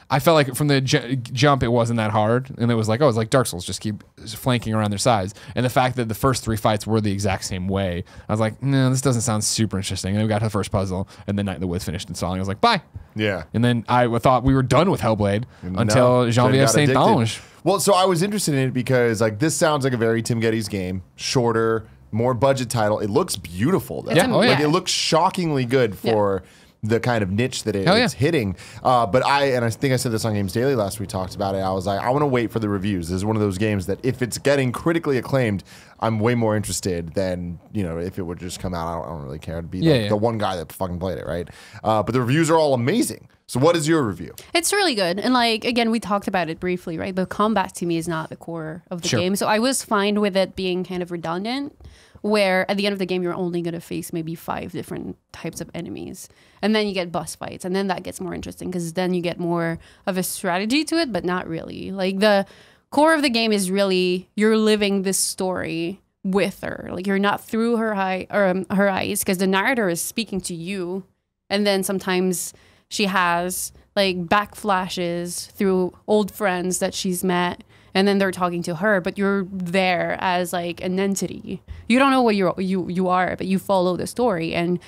I felt like from the jump, it wasn't that hard. And it was like, oh, it's like Dark Souls, just keep flanking around their sides. And the fact that the first 3 fights were the exact same way, I was like, no, this doesn't sound super interesting. And then we got to the first puzzle, and then Night of the Woods finished installing. I was like, bye. Yeah. And then I thought we were done with Hellblade until Jean-Pierre Saint-Ange. Well, so I was interested in it because like this sounds like a very Tim Gettys game, shorter, more budget title. It looks beautiful though. Yeah. Oh, yeah. Like, it looks shockingly good for the kind of niche that it's hitting. But I think I said this on Games Daily last we talked about it. I was like, I want to wait for the reviews. This is one of those games that if it's getting critically acclaimed, I'm way more interested than, if it would just come out. I don't really care. It'd be the one guy that fucking played it, right? But the reviews are all amazing. So what is your review? It's really good. And like, again, we talked about it briefly, right? The combat to me is not the core of the game. So I was fine with it being kind of redundant, where at the end of the game, you're only going to face maybe 5 different types of enemies. And then you get boss fights. And then that gets more interesting because then you get more of a strategy to it, but not really. Like the core of the game is really you're living this story with her. Like you're not through her eyes because the narrator is speaking to you. And then sometimes she has like backflashes through old friends that she's met. And then they're talking to her, but you're there as like an entity. You don't know what you are, but you follow the story. And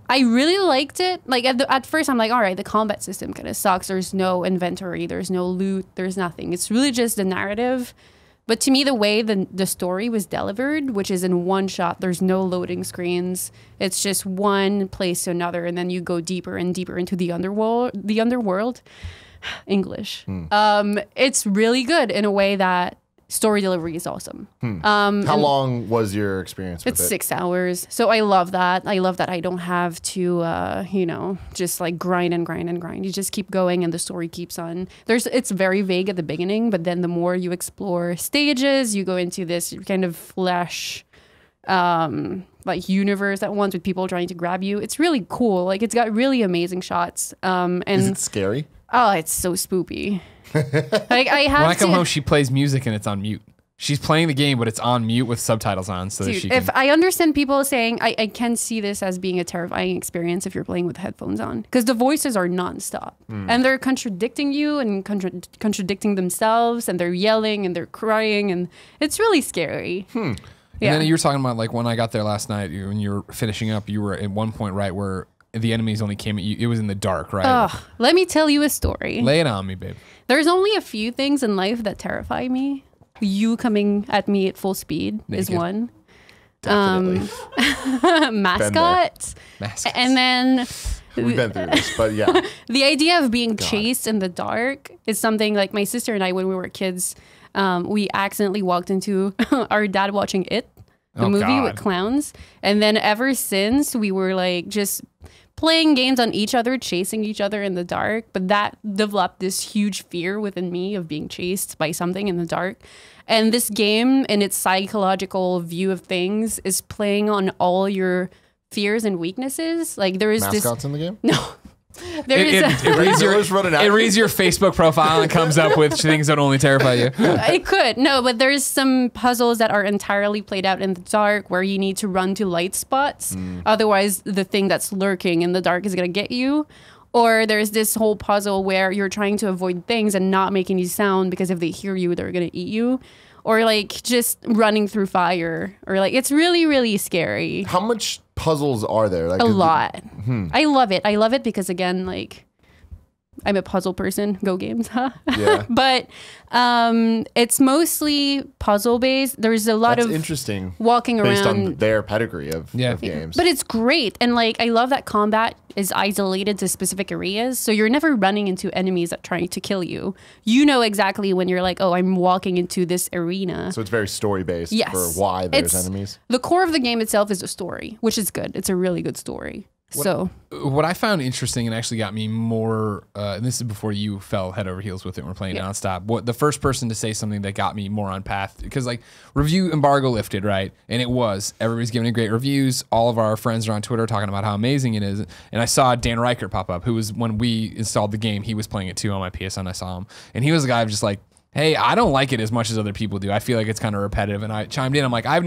I really liked it. Like at first, I'm like, all right, the combat system kind of sucks. There's no inventory, there's no loot, there's nothing. It's really just the narrative. But to me, the way the story was delivered, which is in one shot, there's no loading screens. It's just one place to another, and then you go deeper and deeper into the underworld. English. It's really good in a way that story delivery is awesome. How long was your experience with it's it? 6 hours. So I love that. I love that I don't have to, just like grind and grind and grind. You just keep going and the story keeps on. It's very vague at the beginning, but then the more you explore stages, you go into this kind of flesh like universe at once with people trying to grab you. It's really cool. Like it's got really amazing shots. And is it scary? Oh, it's so spoopy. Like I have when I come home, she plays music and it's on mute. She's playing the game, but it's on mute with subtitles on, so that she can. If I understand people saying, I can see this as being a terrifying experience if you're playing with headphones on, because the voices are nonstop and they're contradicting you and contradicting themselves, and they're yelling and they're crying, and it's really scary. Yeah. And then you were talking about like when I got there last night, when you were finishing up, you were at one point right where the enemies only came at you. It was in the dark, right? Ugh, let me tell you a story. Lay it on me, babe. There's only a few things in life that terrify me. You coming at me at full speed is one. Definitely. Mascots. And then We've been through this, but yeah. The idea of being chased in the dark is something like my sister and I, when we were kids, we accidentally walked into our dad watching It, the movie with clowns. And then ever since, we were like just playing games on each other, chasing each other in the dark. But that developed this huge fear within me of being chased by something in the dark. And this game, in its psychological view of things, is playing on all your fears and weaknesses. Like there is mascots in the game? No. It reads your Facebook profile and comes up with things that only terrify you. It could. No, but there's some puzzles that are entirely played out in the dark where you need to run to light spots. Otherwise, the thing that's lurking in the dark is going to get you. Or there's this whole puzzle where you're trying to avoid things and not make any sound because if they hear you, they're going to eat you. Or like just running through fire. Or like it's really, really scary. How much puzzles are there? Like a lot. I love it. I love it because again, like I'm a puzzle person. Go games, huh? Yeah. But it's mostly puzzle based. There's a lot That's of interesting walking based around. on their pedigree of games. But it's great. And like, I love that combat is isolated to specific areas. So you're never running into enemies that trying to kill you. You know exactly when you're like, oh, I'm walking into this arena. So it's very story based Yes. for why there's enemies. The core of the game itself is a story, which is good. It's a really good story. What I found interesting and actually got me more, and this is before you fell head over heels with it and we're playing nonstop. What the first person to say something that got me more on path, because like review embargo lifted, right? And it was, everybody's giving it great reviews. All of our friends are on Twitter talking about how amazing it is. And I saw Dan Reichert pop up, who was, when we installed the game, he was playing it too on my PSN. I saw him. And he was the guy who was just like, hey, I don't like it as much as other people do. I feel like it's kind of repetitive. And I chimed in. I'm like, I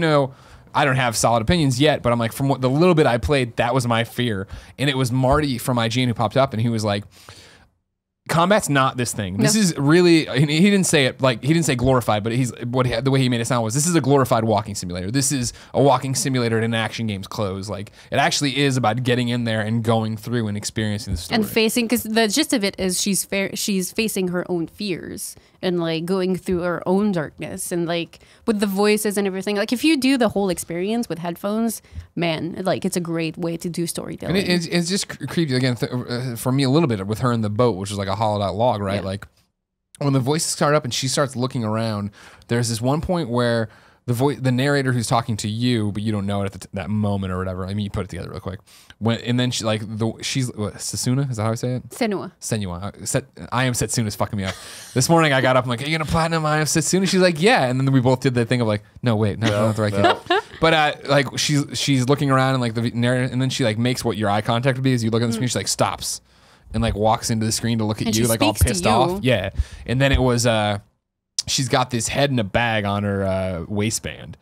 don't have solid opinions yet, but I'm like, from what the little bit I played, that was my fear. And it was Marty from IGN who popped up, and he was like, combat's not this thing. This is really, he didn't say it like, he didn't say glorified, but the way he made it sound was, this is a glorified walking simulator. This is a walking simulator in action game's clothes. Like, it actually is about getting in there and going through and experiencing the story. And facing, because the gist of it is she's facing her own fears and like going through her own darkness, and like with the voices and everything. Like if you do the whole experience with headphones, man, like it's a great way to do storytelling. And it's just creepy again for me a little bit with her in the boat, which was like a hollowed out log, right? Like when the voices start up and she starts looking around, there's this one point where the narrator who's talking to you, but you don't know it at that moment or whatever. I mean, you put it together real quick. And then she's Setsuna, is that how I say it? Senua. I am Setsuna's fucking me up. This morning I got up, I'm like, are you gonna platinum I am Setsuna? She's like, yeah. And then we both did the thing of like, no, wait, not the right kid. But like she's looking around and like the narrator, and then she like makes what your eye contact would be as you look at the screen. She like stops and like walks into the screen to look at you, like all pissed off. Yeah. And then it was she's got this head in a bag on her waistband.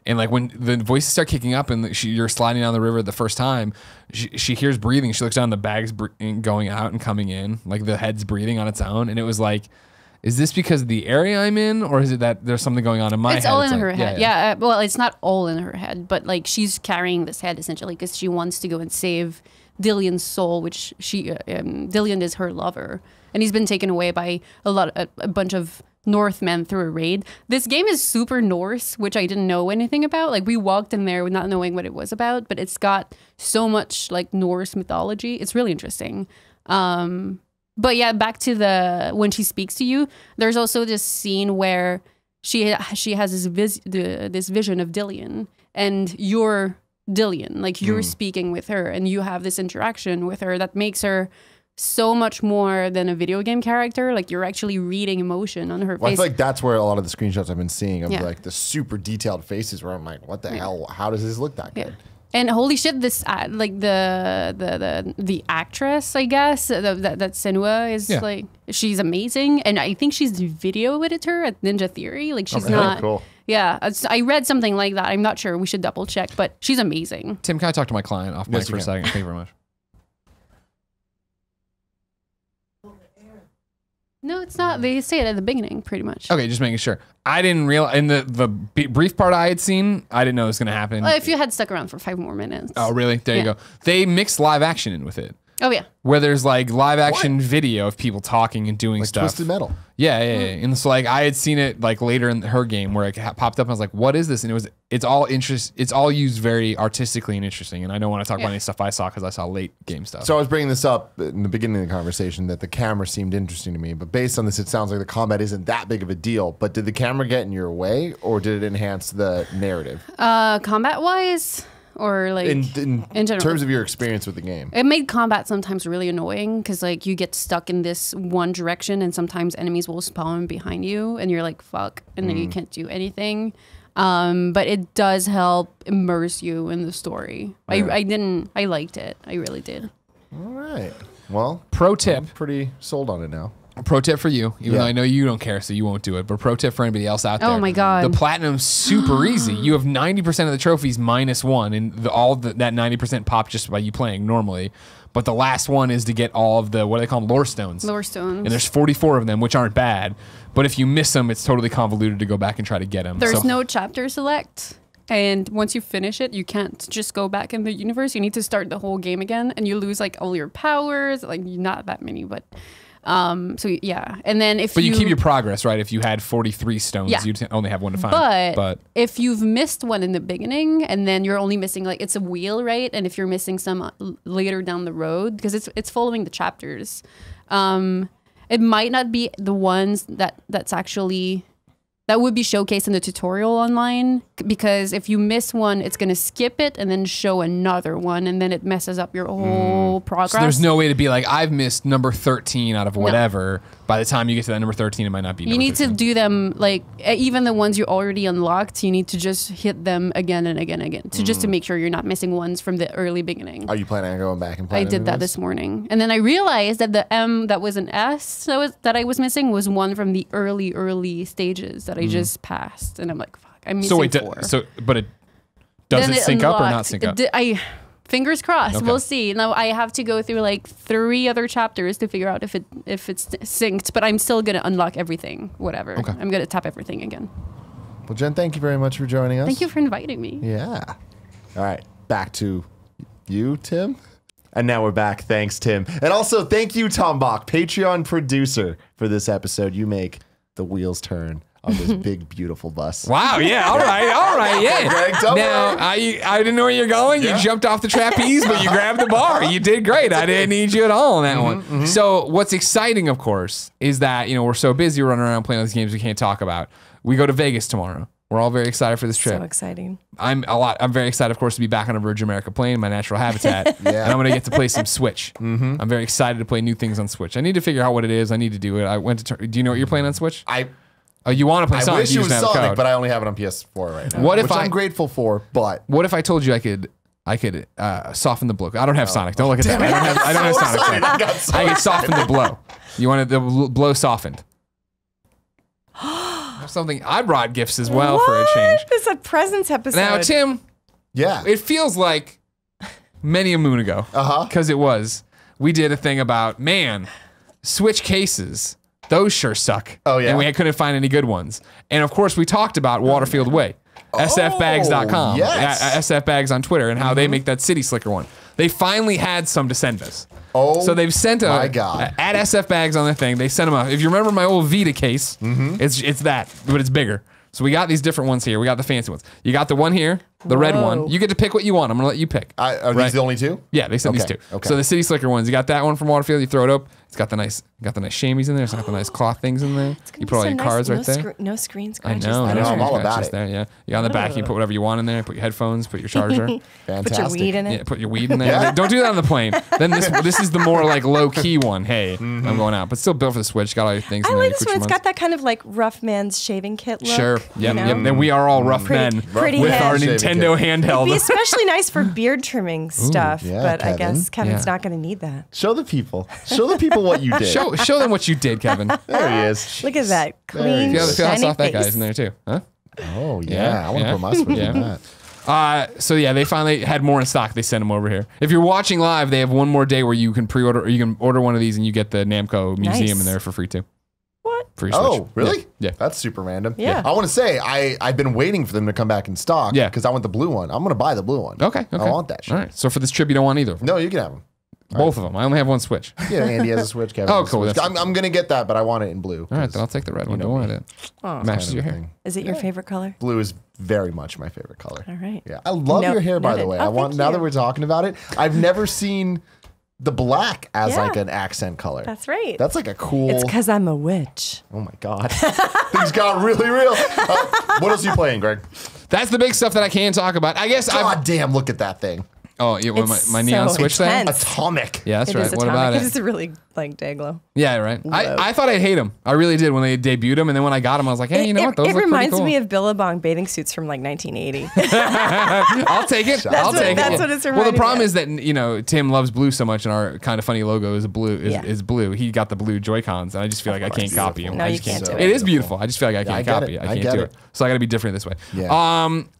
And like when the voices start kicking up and you're sliding down the river the first time, she hears breathing. She looks down, the bag's going out and coming in, like the head's breathing on its own. And it was like, is this because of the area I'm in, or is it that there's something going on in my head? It's all in her head. Yeah. Well, it's not all in her head, but like she's carrying this head essentially because she wants to go and save Dillion's soul, which Dillion is her lover, and he's been taken away by a bunch of Northmen through a raid. This game is super Norse, which I didn't know anything about. Like we walked in there not knowing what it was about, but it's got so much like Norse mythology. It's really interesting. But yeah, back to when she speaks to you, there's also this scene where she has this vision of Dillion, and you're Dillion, like you're speaking with her, and you have this interaction with her that makes her so much more than a video game character. Like you're actually reading emotion on her face. I feel like that's where a lot of the screenshots I've been seeing of like the super detailed faces where I'm like, what the hell? How does this look that good? And holy shit, this like the actress, I guess that Senua is like, she's amazing, and I think she's the video editor at Ninja Theory. Like she's not cool. Yeah, I read something like that. I'm not sure. We should double check, but she's amazing. Tim, can I talk to my client off mic for a second? Thank you very much. No, it's not. They say it at the beginning, pretty much. Okay, just making sure. I didn't realize, in the brief part I had seen, I didn't know it was going to happen. Well, if you had stuck around for 5 more minutes. Oh, really? There you go. They mixed live action in with it. Oh, yeah. Where there's like live action video of people talking and doing Like stuff. Twisted Metal. Yeah. And so like I had seen it like later in her game where it popped up and I was like, what is this? And it's all used very artistically and interesting. And I don't want to talk about any stuff I saw because I saw late game stuff. So I was bringing this up in the beginning of the conversation that the camera seemed interesting to me, but based on this, it sounds like the combat isn't that big of a deal. But did the camera get in your way, or did it enhance the narrative? Combat wise, or like in general? terms of your experience with the game? It made combat sometimes really annoying because like you get stuck in this one direction, and sometimes enemies will spawn behind you, and you're like fuck, and then you can't do anything. But it does help immerse you in the story. I liked it. I really did. All right. Well, pro tip. I'm pretty sold on it now. Pro tip for you, even though I know you don't care, so you won't do it. But pro tip for anybody else out there. Oh my god. The platinum's super easy. You have 90% of the trophies -1, and that 90% pop just by you playing normally. But the last one is to get all of the, what do they call them? Lore stones. Lore stones. And there's 44 of them, which aren't bad. But if you miss them, it's totally convoluted to go back and try to get them. There's no chapter select. And once you finish it, you can't just go back in the universe. You need to start the whole game again, and you lose like all your powers. Like not that many, but So yeah, and then if But you keep your progress, right? If you had 43 stones, Yeah. you only have one to find. But if you've missed one in the beginning and then you're only missing like it's a wheel, right? And if you're missing some later down the road, because it's following the chapters, it might not be the ones that's actually that would be showcased in the tutorial online, because if you miss one, it's going to skip it and then show another one, and then it messes up your whole progress. So there's no way to be like, I've missed number 13 out of whatever. By the time you get to that number 13, it might not be You need 13. to do them, like, even the ones you already unlocked, you need to just hit them again and again and again, just to make sure you're not missing ones from the early beginning. Are you planning on going back and I playing? did that this morning. And then I realized that the M that was an S that I was missing was one from the early stages that I just passed. And I'm like, fuck, I'm missing So wait, four. but it does Then it sync up or not unlocked. sync up? Fingers crossed. Okay. We'll see. Now I have to go through like 3 other chapters to figure out if it's synced, but I'm still gonna unlock everything. Whatever. Okay. I'm gonna tap everything again. Well, Jen, thank you very much for joining us. Thank you for inviting me. Yeah. All right, back to you, Tim. And now we're back. Thanks, Tim. And also, thank you, Tom Bach, Patreon producer for this episode. You make the wheels turn on this big, beautiful bus. Wow, yeah, all right, yeah. Greg, don't Now, worry. I didn't know where you're going. Yeah. You jumped off the trapeze, but you grabbed the bar. You did great. I didn't need you at all on that one. So what's exciting, of course, is that, we're so busy running around playing all these games we can't talk about. We go to Vegas tomorrow. We're all very excited for this trip. So exciting. I'm very excited, of course, to be back on a Virgin America plane, my natural habitat. Yeah. And I'm going to get to play some Switch. I'm very excited to play new things on Switch. I need to figure out what it is. I need to do it. I went to. Do you know what you're playing on Switch? Oh, you want to play I Sonic? wish You it was just don't have the Sonic, code. but I only have it on PS4 right now. What if which I- I'm grateful for, but What if I told you I could soften the blow? I don't have Sonic. Don't look at that. I don't have So Sonic. excited. I got so I can soften the blow. You want the blow softened? Something. I brought gifts as well for a change. This is a presents episode. Now, Tim, yeah. it feels like many a moon ago. Because it was. We did a thing about, Switch cases. Those sure suck. Oh, yeah? And we couldn't find any good ones. And of course, we talked about Waterfield Way. sfbags.com. yes. sfbags on Twitter and how they make that City Slicker one. They finally had some to send us. Oh, So they've sent my God. at sfbags on their thing. They sent them out. If you remember my old Vita case, it's that, but it's bigger. So we got these different ones here. We got the fancy ones. You got the one here, the red Whoa. one. You get to pick what you want. I'm gonna let you pick. Are Right. these the only two? Yeah, they sent these Okay, two. okay. So the City Slicker ones. You got that one from Waterfield. You throw it up. It's got the nice chamois in there. It's got the nice cloth things in there. You put all your cards right there. No screen I scratches. know. there. know, I'm screen all about scratches it. There, yeah. You got on the back. You put whatever you want in there. Put your headphones. Put your charger. Fantastic. Put your weed in it. Yeah, put your weed in there. Yeah. Don't do that on the plane. Then this is the more like low key one. Hey, I'm going out, but still built for the Switch. Got all your things. I in there, like your this one. It's accoutrements. got that kind of like rough man's shaving kit look. Sure. you Yep. know? Yep. And we are all rough men Pretty with head. our Shaving Nintendo kit. It'd be handheld. especially nice for beard trimming stuff, yeah, but I Kevin. guess Kevin's Yeah. not going to need that. Show the people what you did. Show them what you did, Kevin. There he is. Look at that There clean, you See how go. shiny soft that face. guy's in there too, huh? Oh yeah, Yeah, I want to yeah. put my Switch in Yeah. that. So yeah, they finally had more in stock. They sent them over here. If you're watching live, they have one more day where you can pre-order, or you can order one of these and you get the Namco Museum Nice. in there for free too. What? For your Switch. Oh, really? Yeah. That's super random. Yeah. I want to say I've been waiting for them to come back in stock. Yeah. Because I want the blue one. I'm gonna buy the blue one. Okay. I want that shit. All right. So for this trip, you don't want either of them. No, you can have them. Both of them. I only have one Switch. Yeah, Andy has a Switch. Kevin Oh, has a cool, Switch. that's- I'm gonna get that, but I want it in blue. All right, then I'll take the red one. Don't worry. Oh. Matches your hair. Is it your favorite color? Blue is very much my favorite color. All right. Yeah, I love No- your hair, by the noted. way. Oh, I want thank now you. that we're talking about it. I've never seen the black as Yeah. like an accent color. That's right. That's like a cool. It's because I'm a witch. Oh my god, things got really real. What else are you playing, Greg? That's the big stuff that I can talk about. I guess God damn, look at that thing. Oh, yeah, well, It's my neon so Switch thing? intense. Atomic. Yeah, that's It right. is What atomic. about it? It's really like Dayglow. Yeah, right. Whoa. I thought I'd hate them. I really did when they debuted them, and then when I got them, I was like, hey, you know what? Those it look pretty reminds cool. me of Billabong bathing suits from like 1980. I'll take it. I'll what- take that's it. what it's Well, the reminding problem me is that Tim loves blue so much, and our kind of funny logo is blue. Yeah. Is blue. He got the blue Joy Cons, and I just feel like I can't copy him. No, I you just can't do It it. is beautiful. I just feel like I can't I get copy it. it. I I can't get do it. it. So I got to be different this way. Yeah.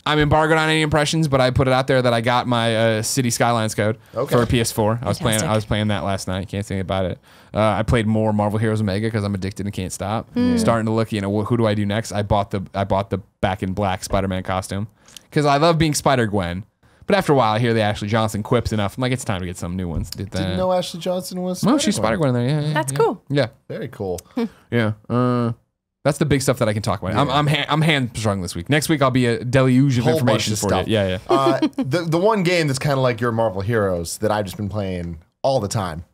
I'm embargoed on any impressions, but I put it out there that I got my City Skylines code Okay. for PS4. I was Fantastic. playing that last night. Can't say anything about it. I played more Marvel Heroes Omega because I'm addicted and can't stop. Starting to look, who do I do next? I bought the Back in Black Spider-Man costume because I love being Spider-Gwen, But after a while, I hear the Ashley Johnson quips enough. I'm like, it's time to get some new ones. Didn't know Ashley Johnson was. No, she's Spider-Gwen in there. Yeah, That's cool. Yeah, Very cool. yeah. That's the big stuff that I can talk about. I'm hamstrung this week. Next week I'll be a deluge of Whole bunch information of for stuff. you. Yeah. The one game that's kind of like your Marvel Heroes that I've just been playing all the time.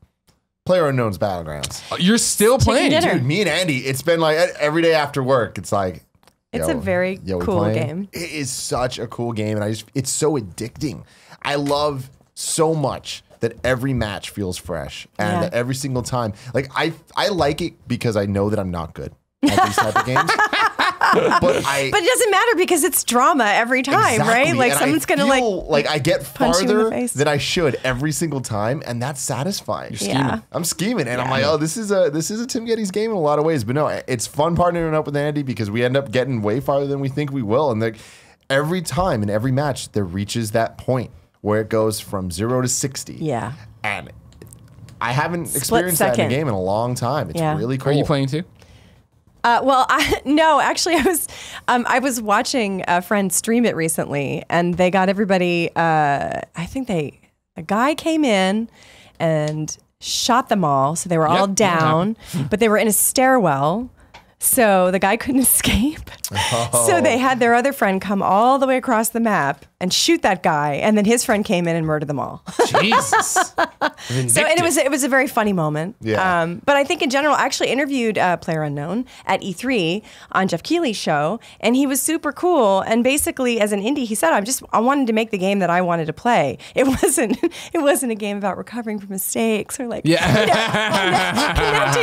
PlayerUnknown's Battlegrounds. You're still playing. dinner. Dude, me and Andy, it's been like every day after work. It's like, It's a very we cool playing? game. It is such a cool game, and it's so addicting. I love so much that every match feels fresh, and that every single time, like I like it because I know that I'm not good at these type of games. But it doesn't matter because it's drama every time, right? Like and someone's gonna like I get punch you in the farther face. than I should every single time, and that's satisfying. You're scheming. Yeah. I'm scheming, and I'm like, oh, this is a Tim Gettys game in a lot of ways. But no, it's fun partnering up with Andy because we end up getting way farther than we think we will, and like every time in every match, there reaches that point where it goes from 0 to 60. Yeah. And I haven't experienced that in a game in a long time. It's really cool. Are you playing too? No, actually, I was watching a friend stream it recently, and they got everybody. A guy came in and shot them all, so they were all down, but they were in a stairwell. So the guy couldn't escape. Oh. So they had their other friend come all the way across the map and shoot that guy, and then his friend came in and murdered them all. Jesus. So and it was a very funny moment. Yeah. But I think in general, I actually interviewed PlayerUnknown at E3 on Jeff Keighley's show, and he was super cool. And basically, as an indie, he said, I wanted to make the game that I wanted to play. It wasn't a game about recovering from mistakes or like connecting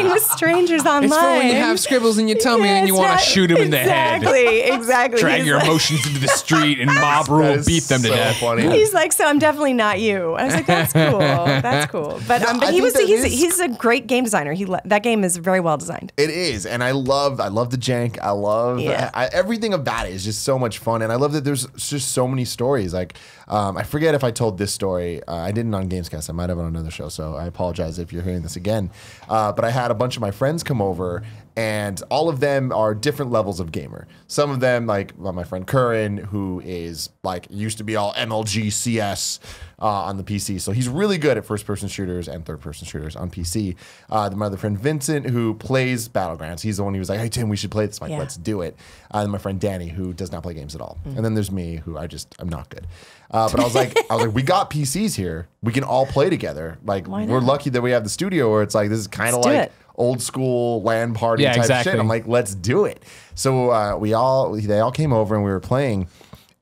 with strangers online. It's for when you have scribbles in your tummy and you want to shoot him in the head. Exactly. Drag He's your like, emotions into the street and mob rule, beat them to death. Funny. He's like, so I'm definitely not you. And I was like, that's cool. That's cool. But he's a great game designer. That game is very well designed. It is, and I love the jank. I love everything about it is just so much fun, and I love that there's just so many stories. Like I forget if I told this story. I didn't on Gamescast. I might have on another show, so I apologize if you're hearing this again. But I had a bunch of my friends come over, and all of them are different levels of gamer. Some of them, like my friend Curran, who is like used to be all MLG CS on the PC, so he's really good at first-person shooters and third-person shooters on PC. My other friend Vincent, who plays Battlegrounds, he's the one who was like, "Hey Tim, we should play this." I'm like, let's do it. And my friend Danny, who does not play games at all, and then there's me, who I'm not good. But I was like, we got PCs here. We can all play together. Like we're lucky that we have the studio where it's like this is kind of like old school LAN party type shit. I'm like, let's do it. So they all came over and we were playing,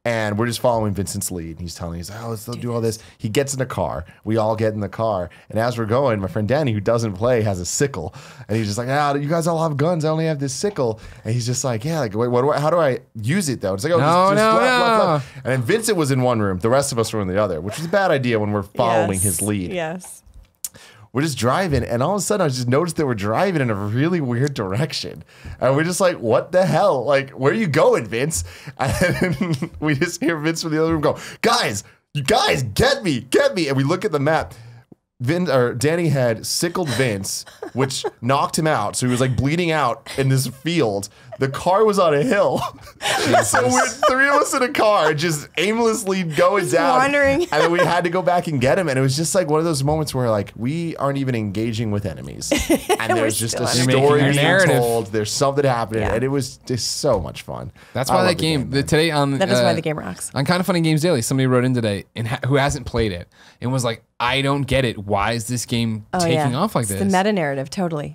and we're just following Vincent's lead. He's telling us, let's do all this. He gets in the car. We all get in the car, and as we're going, my friend Danny, who doesn't play, has a sickle, and he's just like, you guys all have guns. I only have this sickle, and he's just like, wait, how do I use it though? It's like, just left. And then Vincent was in one room. The rest of us were in the other, which is a bad idea when we're following his lead. Yes. We're just driving, and all of a sudden, I just noticed that we're driving in a really weird direction. And we're just like, what the hell? Like, where are you going, Vince? And we just hear Vince from the other room go, guys, get me. And we look at the map. Danny had sickled Vince, which knocked him out. So he was like bleeding out in this field. The car was on a hill. So we're three of us in a car just aimlessly going down. Wandering. And then we had to go back and get him. And it was just like one of those moments where like we aren't even engaging with enemies. And there's just a story being told. There's something happening. And it was just so much fun. That's why that game today on that is why the game rocks. On Kind of Funny Games Daily, somebody wrote in today who hasn't played it and was like, I don't get it. Why is this game taking off like this? The meta narrative, totally.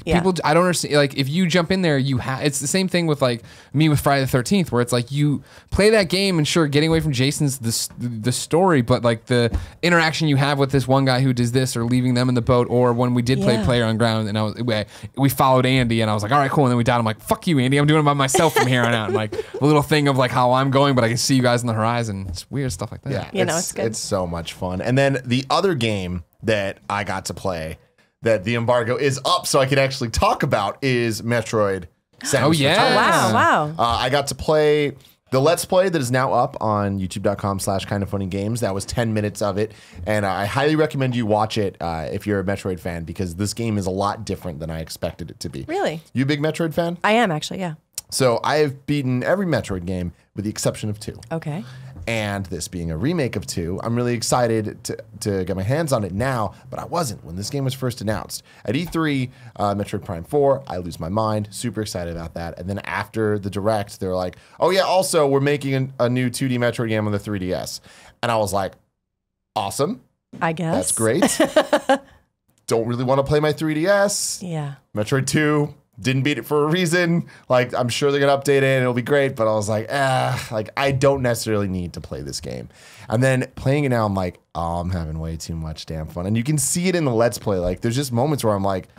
Yeah. People, I don't understand. Like, if you jump in there, it's the same thing with like me with Friday the 13th, where it's like you play that game and sure, getting away from Jason's the story, but like the interaction you have with this one guy who does this or leaving them in the boat, or when we did play Player on Ground and we followed Andy and I was like, all right, cool. And then we died. I'm like, fuck you, Andy. I'm doing it by myself from here on out. And like a little thing of like how I'm going, but I can see you guys on the horizon. It's weird stuff like that. Yeah, it's good. It's so much fun. And then the other game that I got to play that the embargo is up so I can actually talk about is Metroid Samus Returns. Wow. I got to play the Let's Play that is now up on youtube.com/kindoffunnygames. That was 10 minutes of it. And I highly recommend you watch it if you're a Metroid fan, because this game is a lot different than I expected it to be. Really? You a big Metroid fan? I am actually, yeah. So I have beaten every Metroid game with the exception of 2. Okay. And this being a remake of 2, I'm really excited to get my hands on it now, but I wasn't when this game was first announced. At E3, Metroid Prime 4, I lose my mind, super excited about that. And then after the Direct, they're like, oh yeah, also we're making a new 2D Metroid game on the 3DS. And I was like, awesome. I guess. That's great. Don't really want to play my 3DS. Yeah. Metroid 2. Didn't beat it for a reason. Like, I'm sure they're going to update it and it'll be great, but I was like, like, I don't necessarily need to play this game. And then playing it now, I'm like, oh, I'm having way too much damn fun. And you can see it in the Let's Play. Like, there's just moments where I'm like,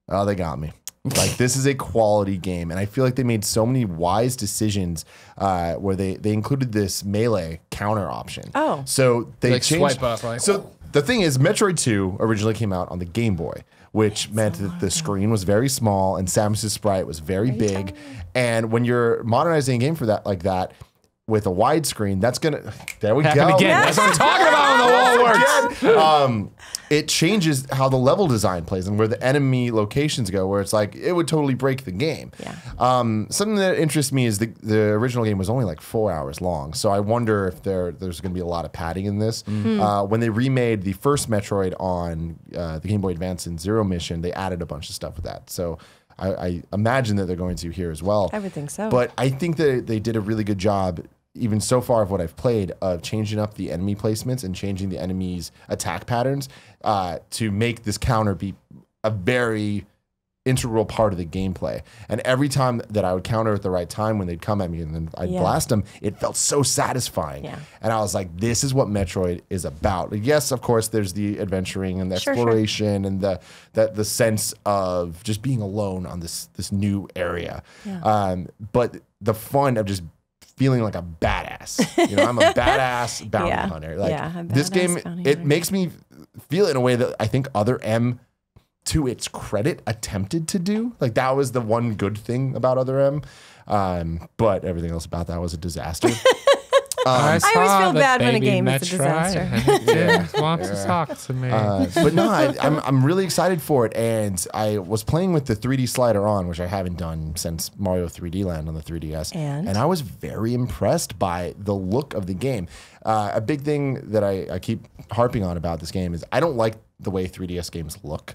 oh, they got me. Like, this is a quality game. And I feel like they made so many wise decisions where they included this melee counter option. Oh. So they like changed. swipe up, right? So the thing is, Metroid 2 originally came out on the Game Boy, which meant that the screen was very small and Samus's sprite was very big. And when you're modernizing a game for that, like that, with a widescreen, that's gonna. There we go. Again. That's what I'm talking about when the wall works. It changes how the level design plays and where the enemy locations go, where it's like it would totally break the game. Yeah. Something that interests me is the original game was only like 4 hours long, so I wonder if there's going to be a lot of padding in this. When they remade the first Metroid on the Game Boy Advance in Zero Mission, they added a bunch of stuff with that. So I imagine that they're going to here as well. I would think so. But I think that they did a really good job, even so far of what I've played, of changing up the enemy placements and changing the enemy's attack patterns to make this counter be a very integral part of the gameplay. And every time that I would counter at the right time when they'd come at me and then I'd blast them, it felt so satisfying. Yeah. And I was like, this is what Metroid is about. Like, yes, of course, there's the adventuring and the exploration and the sense of just being alone on this new area. Yeah. But the fun of just feeling like a badass. You know, I'm a badass bounty hunter. Like this game, it makes me feel in a way that I think other M, to its credit, attempted to do. Like that was the one good thing about other M. But everything else about that was a disaster. I always feel bad when a game is a disaster. James wants to talk to me. But no, I'm really excited for it. And I was playing with the 3D slider on, which I haven't done since Mario 3D Land on the 3DS. And I was very impressed by the look of the game. A big thing that I keep harping on about this game is I don't like the way 3DS games look.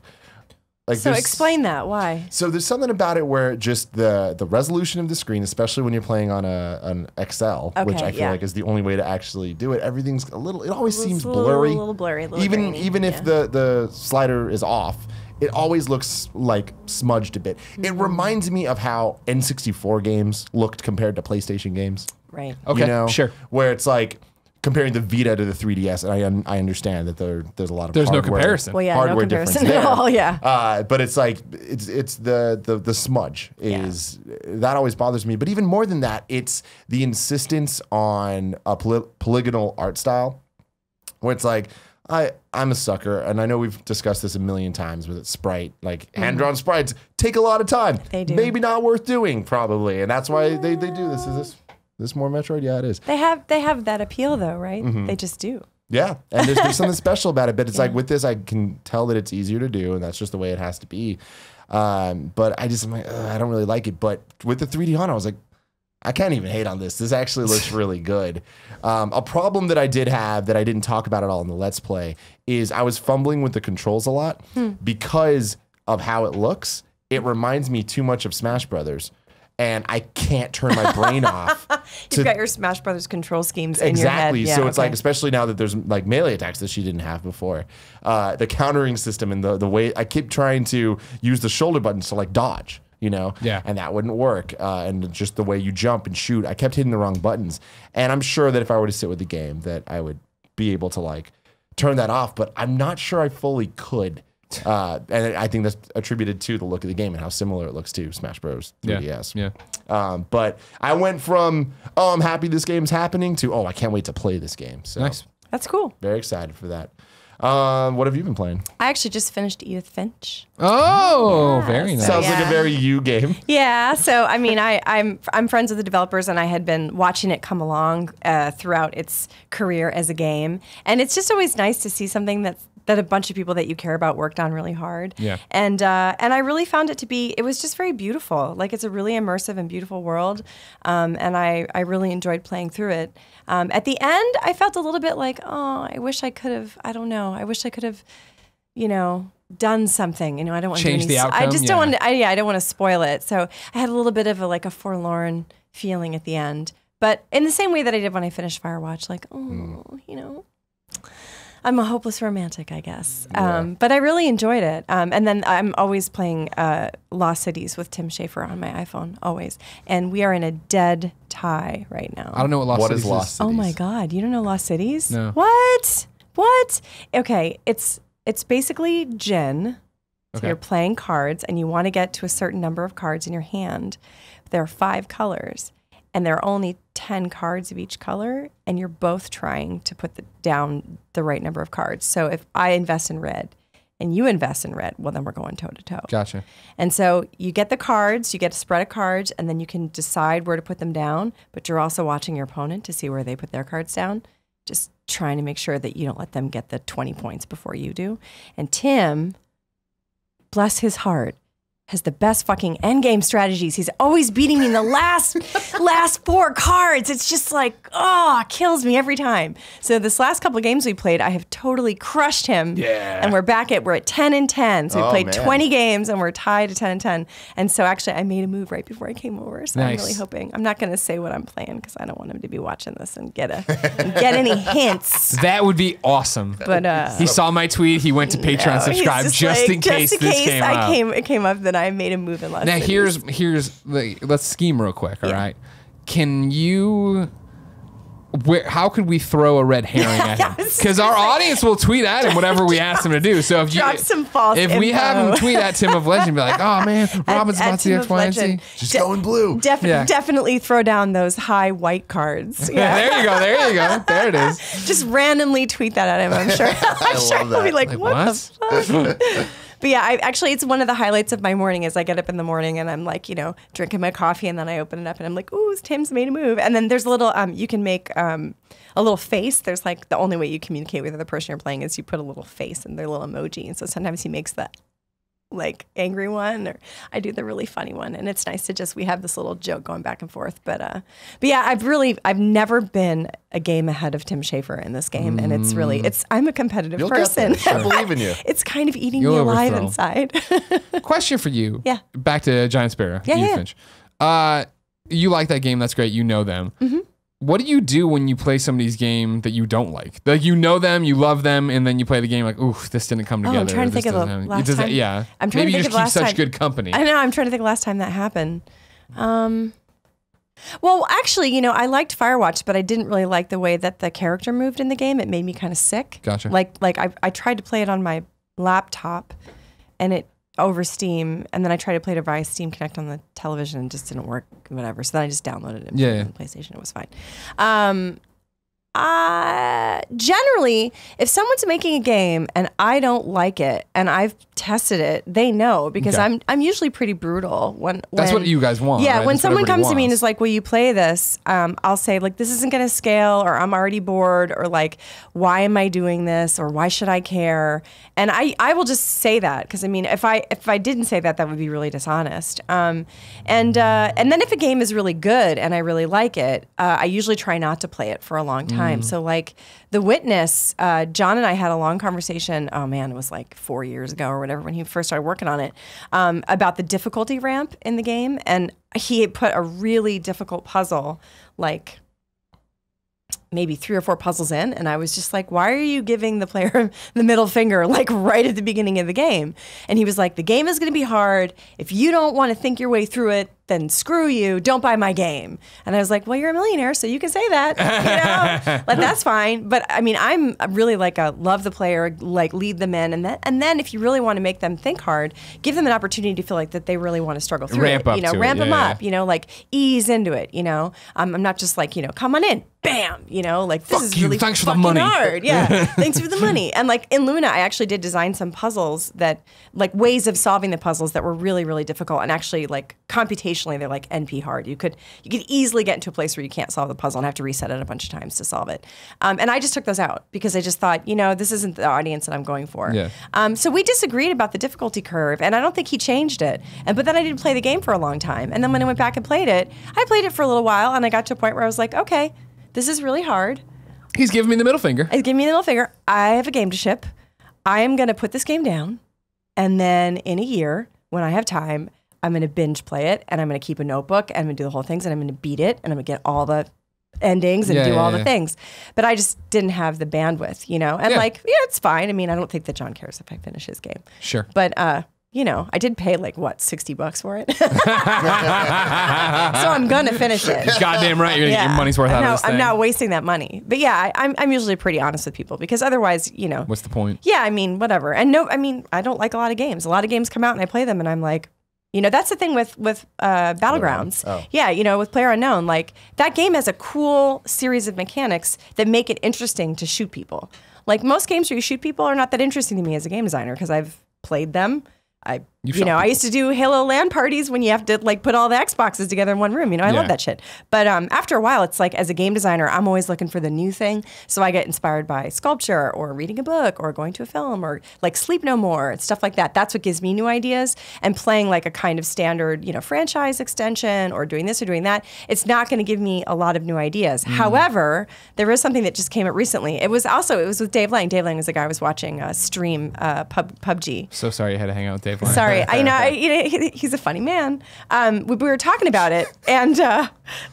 Like so explain that. Why? So there's something about it where just the resolution of the screen, especially when you're playing on an XL, which I feel like is the only way to actually do it. Everything's a little. It always seems blurry. A little blurry. Even if the slider is off, it always looks like smudged a bit. It reminds me of how N64 games looked compared to PlayStation games. Right. Okay. You know, sure. Where it's like comparing the Vita to the 3DS, and I understand that there's a lot of no hardware, comparison. Well, yeah, hardware no comparison difference at there. all. Yeah. But it's like it's the smudge is that always bothers me. But even more than that, it's the insistence on a polygonal art style, where it's like I'm a sucker, and I know we've discussed this a million times with Sprite. Like hand-drawn sprites take a lot of time. They do. Maybe not worth doing, probably, and that's why they do this. Is this more Metroid? Yeah, it is. They have that appeal though, right? They just do. Yeah, and there's something special about it, but it's like with this, I can tell that it's easier to do, and that's just the way it has to be. But I'm like, I don't really like it. But with the 3D on, I was like, I can't even hate on this. This actually looks really good. A problem that I did have that I didn't talk about at all in the Let's Play is I was fumbling with the controls a lot because of how it looks. It reminds me too much of Smash Brothers. And I can't turn my brain off. You've got your Smash Brothers control schemes in your head. Exactly. So it's like, especially now that there's like melee attacks that she didn't have before, the countering system and the way I keep trying to use the shoulder buttons to like dodge, you know? Yeah. And that wouldn't work. And just the way you jump and shoot, I kept hitting the wrong buttons. And I'm sure that if I were to sit with the game that I would be able to like turn that off, but I'm not sure I fully could. And I think that's attributed to the look of the game and how similar it looks to Smash Bros. 3DS. Yeah. But I went from, I'm happy this game's happening to, I can't wait to play this game. So Nice. That's cool. very excited for that. What have you been playing? I actually just finished Edith Finch. Oh, very nice. Sounds like a very you game. Yeah, so I mean, I'm friends with the developers, and I had been watching it come along throughout its career as a game, and it's just always nice to see something that's that a bunch of people that you care about worked on really hard. Yeah. And I really found it to be, it was just very beautiful. Like it's a really immersive and beautiful world. And I really enjoyed playing through it. At the end, I felt a little bit like, oh, I wish I could have, I don't know. I wish I could have, done something. I don't want Change to the outcome. I just don't want to, I don't want to spoil it. So I had a little bit of a forlorn feeling at the end. But in the same way that I did when I finished Firewatch, like, I'm a hopeless romantic, I guess. Yeah. But I really enjoyed it. And then I'm always playing Lost Cities with Tim Schafer on my iPhone, always. And we are in a dead tie right now. I don't know what Lost Cities is Lost Cities? Oh my God, you don't know Lost Cities? No. What? Okay, it's basically gin. So you're playing cards and you want to get to a certain number of cards in your hand. There are 5 colors. And there are only 10 cards of each color, and you're both trying to put down the right number of cards. So if I invest in red and you invest in red, well, then we're going toe to toe. Gotcha. And so you get the cards, you get a spread of cards, and then you can decide where to put them down, but you're also watching your opponent to see where they put their cards down, just trying to make sure that you don't let them get the 20 points before you do. And Tim, bless his heart, has the best fucking endgame strategies. He's always beating me in the last 4 cards. It's just like, kills me every time. So this last couple of games we played, I have totally crushed him. Yeah. And we're at 10 and 10. So we played man. 20 games and we're tied at 10 and 10. And so actually I made a move right before I came over. So Nice. I'm really hoping. I'm not going to say what I'm playing because I don't want him to be watching this and get any hints. That would be awesome. But He saw my tweet. He went to Patreon, no, he's subscribe just in case this came up. it came up that I made a move in Lost Now Cities. let's scheme real quick. All right, can you? How could we throw a red herring at him? Because our audience will tweet at him whatever we ask him to do. So if Drop some false if we info. have him tweet at Tim of Legend, be like, oh man, Robin's about to see Tim X, of Y, and Z. Legend. Just going blue. Yeah. Definitely throw down those high white cards. Yeah. There you go. There it is. Just randomly tweet that at him. I'm sure. I'm sure love he'll be that. like, Like, what what? the fuck? But yeah, it's one of the highlights of my morning is I get up in the morning and I'm like, drinking my coffee and then I open it up and I'm like, ooh, Tim's made a move. And then there's a little, you can make a little face. There's the only way you communicate with the person you're playing is you put a little face and their little emoji. And so sometimes he makes the angry one, or I do the really funny one. And it's nice to we have this little joke going back and forth. But yeah, I've never been a game ahead of Tim Schafer in this game. And I'm a competitive You'll get person. there. I believe in you. It's kind of eating You'll me alive overthrow. inside. Question for you. Yeah. Back to Giant Sparrow. Yeah, you, yeah. Finch. You like that game. That's great. You know them. Mm-hmm. What do you do when you play somebody's game that you don't like? Like you know them, you love them, and then you play the game like, ooh, this didn't come together. I'm trying to This think of the doesn't happen." last Does that- time. Yeah. I'm trying Maybe to you think just of keep last such time. good company. I know. I'm trying to think of the last time that happened. Well, actually, I liked Firewatch, but I didn't really like the way that the character moved in the game. It made me kind of sick. Gotcha. Like I tried to play it on my laptop, and it over Steam, and then I tried to play it via Steam Connect on the television, and it just didn't work. Whatever. So then I just downloaded it. Yeah. On the PlayStation. It was fine. Generally, if someone's making a game and I don't like it and I've tested it, they know because Okay. I'm usually pretty brutal when That's what you guys want. yeah, right? when That's what someone everybody comes to me and wants. is like, "Will you play this?" I'll say like, "This isn't going to scale," or "I'm already bored," or like, "Why am I doing this?" or "Why should I care?" And I will just say that because I mean, if I didn't say that, that would be really dishonest. And then if a game is really good and I really like it, I usually try not to play it for a long time. So like The Witness, John and I had a long conversation. Oh man, it was like 4 years ago or whatever when he first started working on it, about the difficulty ramp in the game, and he had put a really difficult puzzle, like maybe 3 or 4 puzzles in, and I was just like, why are you giving the player the middle finger like right at the beginning of the game? And he was like, the game is going to be hard. If you don't want to think your way through it, then screw you, don't buy my game. And I was like, well, you're a millionaire, so you can say that, like that's fine. But I mean, I'm really like a love the player, like lead them in, and then if you really want to make them think hard, give them an opportunity to feel like that they really want to struggle through Ramp it. up to it, Ramp them yeah, up, like ease into it. I'm not just like, come on in, bam, you know, like this Fuck is you, really thanks for the fucking money. hard. Yeah, thanks for the money. And like in Luna, I actually did design some puzzles that, like ways of solving the puzzles that were really, really difficult. And actually, like computationally, they're like NP hard. You could easily get into a place where you can't solve the puzzle and have to reset it a bunch of times to solve it. And I just took those out because I just thought, you know, this isn't the audience that I'm going for. Yeah. So we disagreed about the difficulty curve, and I don't think he changed it. But then I didn't play the game for a long time. And then when I went back and played it, I played it for a little while, and I got to a point where I was like, okay, this is really hard. He's giving me the middle finger. He's giving me the middle finger. I have a game to ship. I am going to put this game down. And then in a year, when I have time, I'm going to binge play it. And I'm going to keep a notebook. And I'm going to do the whole things. And I'm going to beat it. And I'm going to get all the endings and do all the things. But I just didn't have the bandwidth, you know? And like, yeah, it's fine. I mean, I don't think that John cares if I finish his game. Sure. But, you know, I did pay like what, $60 for it. So I'm gonna finish it. Goddamn right, you're gonna get your money's worth out of this thing. I'm not wasting that money. But yeah, I'm usually pretty honest with people because otherwise, you know, what's the point? Yeah, I mean, whatever. And no, I mean, I don't like a lot of games. A lot of games come out and I play them and I'm like, you know, that's the thing with Battlegrounds. Oh. Yeah, you know, with PlayerUnknown, like that game has a cool series of mechanics that make it interesting to shoot people. Like most games where you shoot people are not that interesting to me as a game designer because I've played them. I used to do Halo LAN parties when you have to like put all the Xboxes together in one room. You know, I love that shit. But after a while, it's like as a game designer, I'm always looking for the new thing. So I get inspired by sculpture or reading a book or going to a film or like Sleep No More and stuff like that. That's what gives me new ideas. And playing like a kind of standard, you know, franchise extension or doing this or doing that, it's not going to give me a lot of new ideas. However, there is something that just came out recently. It was with Dave Lang. Dave Lang was the guy I was watching stream PUBG. So sorry you had to hang out with Dave Lang. Sorry, he's a funny man. We were talking about it, and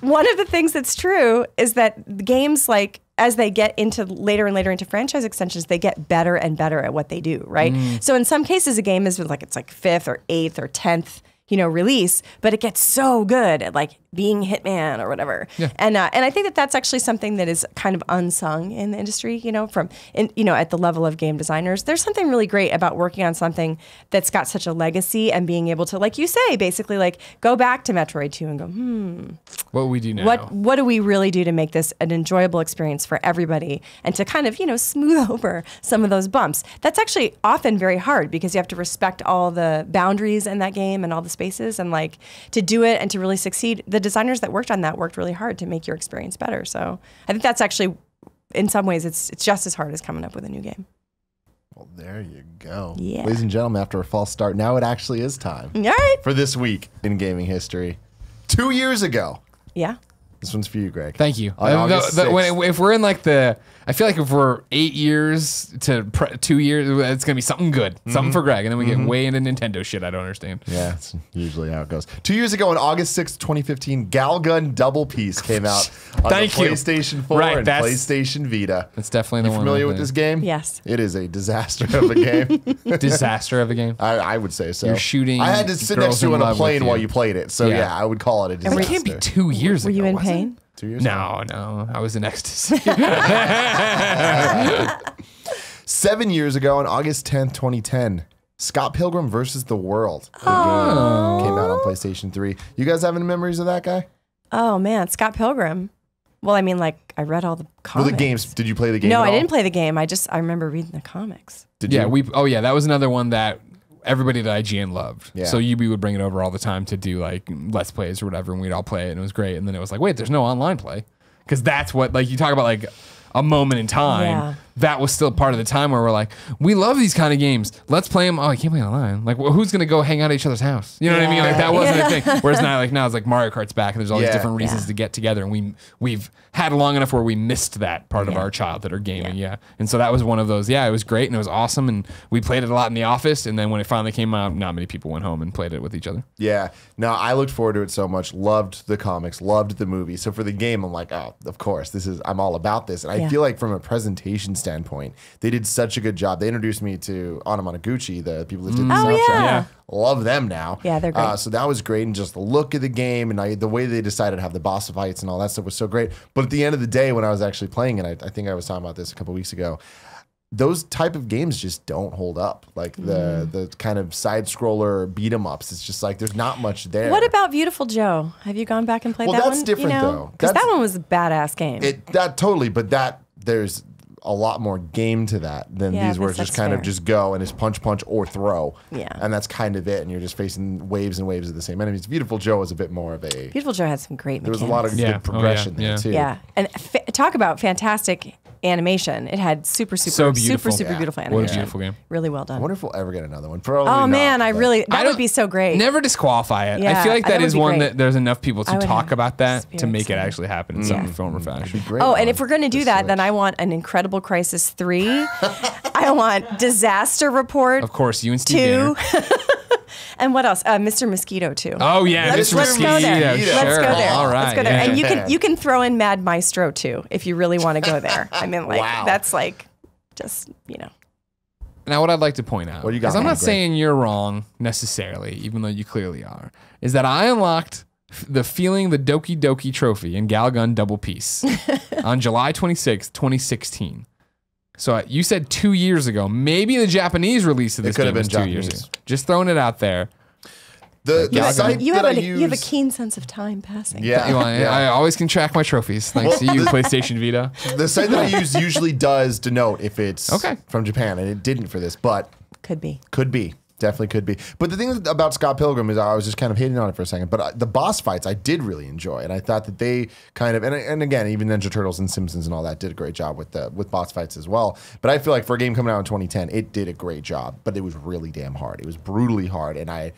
one of the things that's true is that games, like as they get into later and later into franchise extensions, they get better and better at what they do. Right. So in some cases, a game is like it's like 5th or 8th or 10th, you know, release, but it gets so good at like being Hitman or whatever. Yeah. And I think that that's actually something that is kind of unsung in the industry, you know, at the level of game designers. There's something really great about working on something that's got such a legacy and being able to, like you say, basically like go back to Metroid 2 and go, what do we do now? What do we really do to make this an enjoyable experience for everybody and to kind of, you know, smooth over some of those bumps? That's actually often very hard because you have to respect all the boundaries in that game and all the spaces, and like to do it and to really succeed, the designers that worked on that worked really hard to make your experience better. So I think that's actually, in some ways, it's just as hard as coming up with a new game. Well, there you go. Yeah. Ladies and gentlemen, after a false start, now it actually is time. All right. For this week in gaming history. 2 years ago. Yeah. This one's for you, Greg. Thank you. On August 6th. If we're in like I feel like if we're 8 years to 2 years, it's going to be something good, something for Greg. And then we get way into Nintendo shit I don't understand. Yeah, that's usually how it goes. 2 years ago on August 6th, 2015, Galgun Double Piece came out on the PlayStation 4 and PlayStation Vita. That's definitely the one. Familiar with this game? Yes. It is a disaster of a game. Disaster of a game. I would say so. You're shooting. I had to sit next to you on a plane while you played it. So yeah, I would call it a disaster. It can't be 2 years Were ago. you in was it? pain? 2 years ago? No, I was in ecstasy. 7 years ago on August 10th, 2010, Scott Pilgrim versus the World. The game came out on PlayStation 3. You guys have any memories of that guy? Oh man, Scott Pilgrim. Well, I mean, like I read all the comics. Well, the games. Did you play the game? No, at I all? didn't play the game. I remember reading the comics. Did you? That was another one that everybody at IGN loved. Yeah. So we would bring it over all the time to do like Let's Plays or whatever, and we'd all play it, and it was great. And then it was like, wait, there's no online play. Because that's what, like, you talk about like a moment in time. Yeah. That was still part of the time where we're like, we love these kind of games. Let's play them. Oh, I can't play online. Like, well, who's gonna go hang out at each other's house? You know what I mean? Like that wasn't a thing. Whereas now it's like Mario Kart's back, and there's all these different reasons to get together, and we've had long enough where we missed that part of our childhood or gaming. Yeah. And so that was one of those. Yeah, it was great and it was awesome, and we played it a lot in the office. And then when it finally came out, not many people went home and played it with each other. Yeah. No, I looked forward to it so much. Loved the comics. Loved the movie. So for the game, I'm like, oh, of course, I'm all about this. And I feel like from a presentation standpoint, they did such a good job. They introduced me to Anamanaguchi, the people that did the soundtrack. Yeah. Love them now. Yeah, they're great. So that was great. And just the look of the game and the way they decided to have the boss fights and all that stuff was so great. But at the end of the day, when I was actually playing it, I think I was talking about this a couple weeks ago, those type of games just don't hold up. Like the kind of side scroller beat 'em ups. It's just like there's not much there. What about Beautiful Joe? Have you gone back and played that one? Well, that's different though. Because that one was a badass game. That totally, but there's a lot more game to that than these where it's just kind of just go and it's punch or throw. Yeah. And that's kind of it. And you're just facing waves and waves of the same enemies. Beautiful Joe is a bit more of a... Beautiful Joe had some great mechanics. There was a lot of good progression there too. Yeah. And talk about fantastic animation. It had super beautiful. beautiful animation. What a beautiful game. Really well done. I wonder if we'll ever get another one. Probably Oh not, man, but- that would be so great. Never disqualify it. Yeah, I feel like that that would is be one great. that there's enough people I to would talk have about that to make spirits it in it. actually happen in some form or fashion. Great Oh, one. and if we're going to do The that, then Switch. I want an Incredible Crisis 3. I want Disaster Report Of course, you and Steve 2. And what else? Mr. Mosquito 2. Oh yeah, Let's Mr. go Mosquito. there. Sure. Let's go there. All right. Let's go there. yeah. And you can throw in Mad Maestro too if you really want to go there. I mean, like Wow. that's like just Now, what I'd like to point out, What do you got, because I'm not Greg? saying you're wrong necessarily, even though you clearly are, is that I unlocked the Feeling the Doki Doki trophy in Galgun Double Piece on July 26th, 2016. So you said 2 years ago. Maybe the Japanese release of this could game have was been 2 years ago. Japanese. Just throwing it out there. The Yeah, site you that have I you have a use- keen sense of time passing. Yeah, I always can track my trophies thanks to you, PlayStation Vita. The site that I use usually does denote if it's Okay. from Japan, and it didn't for this, but Could be. definitely could be. But the thing about Scott Pilgrim is I was just kind of hating on it for a second, but the boss fights I did really enjoy, and I thought that they kind of and again even Ninja Turtles and Simpsons and all that did a great job with boss fights as well. But I feel like for a game coming out in 2010, it did a great job, but it was really damn hard. It was brutally hard, and I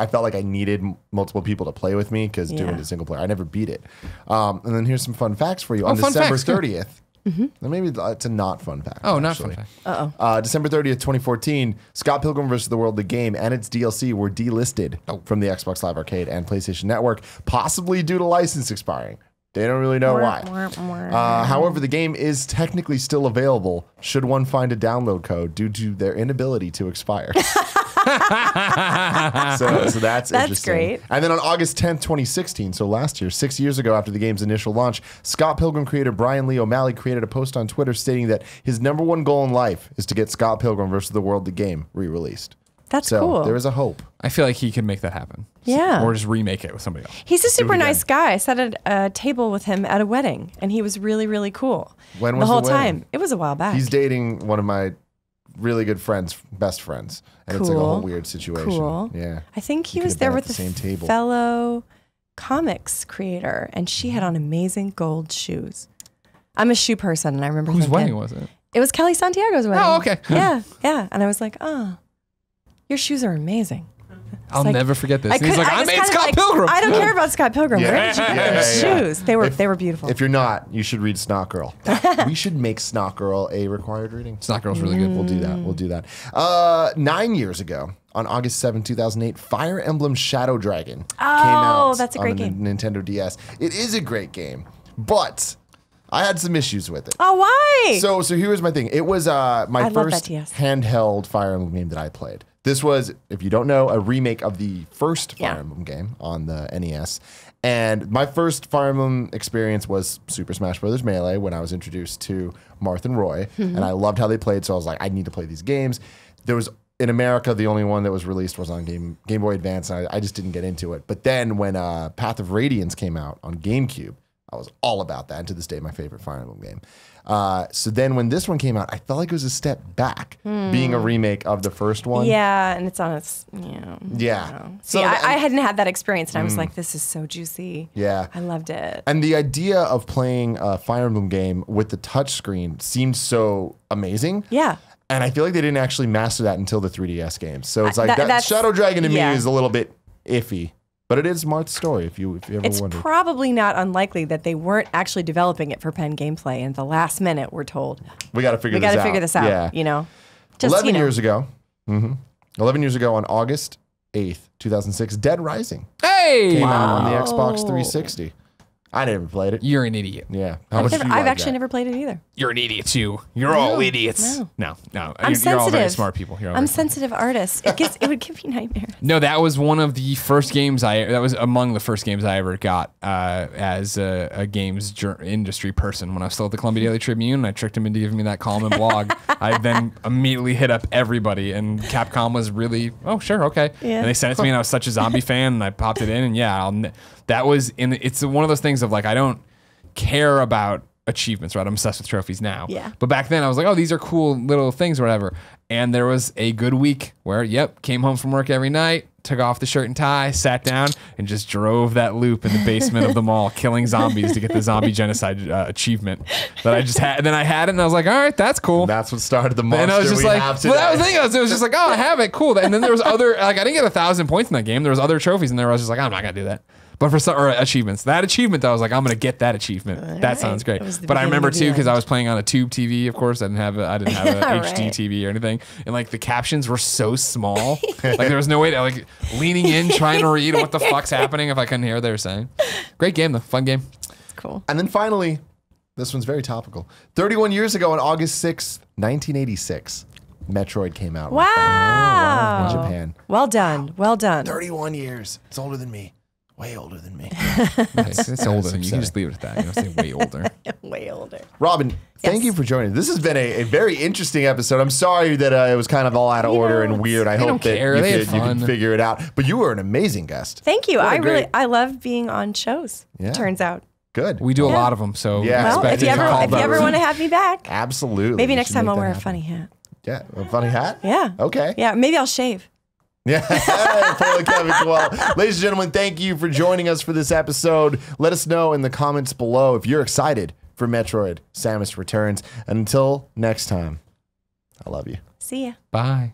felt like I needed multiple people to play with me because doing it single player, I never beat it. And then here's some fun facts for you. On fun December facts, good. 30th, maybe it's a not fun fact. Oh, not actually. fun fact. December 30th, 2014, Scott Pilgrim vs. the World, the game, and its DLC were delisted from the Xbox Live Arcade and PlayStation Network, possibly due to license expiring. They don't really know why. However, the game is technically still available should one find a download code due to their inability to expire. so that's interesting. great. And then on August 10th, 2016, so last year, 6 years ago after the game's initial launch, Scott Pilgrim creator Brian Lee O'Malley created a post on Twitter stating that his number one goal in life is to get Scott Pilgrim vs. the World, the game, re-released. That's So cool. there is a hope. I feel like he could make that happen. Yeah. Or just remake it with somebody else. He's a super it again. nice guy. I sat at a table with him at a wedding, and he was really, really cool. When the was whole the wedding? time? It was a while back. He's dating one of my really good friends, best friends. And it's like a Cool. whole weird situation. Cool. Yeah. I think he You was could have there been with at the a same table. fellow comics creator, and she had on amazing gold shoes. I'm a shoe person, and I remember Whose thinking, wedding was it? It was Kelly Santiago's wedding. Oh, okay. Yeah. And I was like, oh, your shoes are amazing. I'll like- never forget this. I And he's could- like, I I was made kinda Scott like, Pilgrim. I don't care about Scott Pilgrim. Yeah. Where did you get those Yeah. shoes? They were beautiful. If you're not, you should read Snot Girl. We should make Snot Girl a required reading. Snot Girl's really good. We'll do that. We'll do that. 9 years ago, on August 7, 2008, Fire Emblem Shadow Dragon came out that's a on great the game. Nintendo DS. It is a great game, but I had some issues with it. Oh, why? So here's my thing. It was my I love that first DS. handheld Fire Emblem game that I played. This was, if you don't know, a remake of the first Fire Yeah. Emblem game on the NES. And my first Fire Emblem experience was Super Smash Bros. Melee when I was introduced to Marth and Roy. Mm-hmm. And I loved how they played, so I was like, I need to play these games. There was, in America, the only one that was released was on Game Boy Advance, and I just didn't get into it. But then when Path of Radiance came out on GameCube, I was all about that, and to this day, my favorite Fire Emblem game. So then when this one came out, I felt like it was a step back, being a remake of the first one. yeah, and it's on its, Yeah. See, So I hadn't had that experience, and I was like, this is so juicy. Yeah. I loved it. And the idea of playing a Fire Emblem game with the touchscreen seemed so amazing. Yeah. And I feel like they didn't actually master that until the 3DS games. So it's like that that's- Shadow Dragon to yeah. me is a little bit iffy. But it is Marth's story, if you ever It's wondered. probably not unlikely that they weren't actually developing it for pen gameplay, and at the last minute we're told, we got to figure we this out. got to figure this out, Yeah. you know? Just, 11 you know. years ago. 11 years ago on August 8th, 2006, Dead Rising Hey! came out on the Xbox 360. I never played it. You're an idiot. Yeah. I've actually never played it either. You're an idiot too. You're all idiots. No. I'm sensitive. You're all very smart people. I'm sensitive artist. It would give me nightmares. No, that was one of the first games that was among the first games I ever got as a games industry person when I was still at the Columbia Daily Tribune. I tricked him into giving me that column and blog. I then immediately hit up everybody, and Capcom was really, oh, sure, okay. Yeah. And they sent it to me, and I was such a zombie fan, and I popped it in, and that was it's one of those things of like, I don't care about achievements, right? I'm obsessed with trophies now. Yeah. But back then I was like, oh, these are cool little things or whatever. And there was a good week where, came home from work every night, took off the shirt and tie, sat down, and just drove that loop in the basement of the mall, killing zombies to get the zombie genocide achievement that I just had. And then I had it, and I was like, all right, that's cool. That's what started the monster and I was just we like, have today. well, that was the thing. It was just like, oh, I have it, cool. And then there was other, like, I didn't get 1,000 points in that game. There was other trophies in there. I was just like, I'm not gonna do that. But for some, or achievements, that achievement, I was like, I'm gonna get that achievement. That sounds great. But I remember too, because I was playing on a tube TV. Of course, I didn't have an HD TV or anything, and like the captions were so small, like there was no way to like leaning in trying to read what the fuck's happening if I couldn't hear what they were saying. Great game though, fun game. It's cool. And then finally, this one's very topical. 31 years ago on August 6th, 1986, Metroid came out. Wow. In Japan. Well done. Well done. 31 years. It's older than me. Way older than me. It's older than you. You can just leave it at that. You don't say way older. Way older. Robin, thank you for joining. This has been a very interesting episode. I'm sorry that it was kind of all out of order and weird. I hope that you can figure it out. But you were an amazing guest. Thank you. I love being on shows. Yeah. Turns out. Good. We do a lot of them, so Yeah. Well, if you ever want to have me back, absolutely. maybe We next should time make I'll that wear a happen. funny hat. Yeah, a funny hat. Yeah. Okay. Yeah. Maybe I'll shave. Yeah, Paul Kevin Well, ladies and gentlemen, thank you for joining us for this episode. Let us know in the comments below if you're excited for Metroid Samus Returns. And until next time, I love you. See ya. Bye.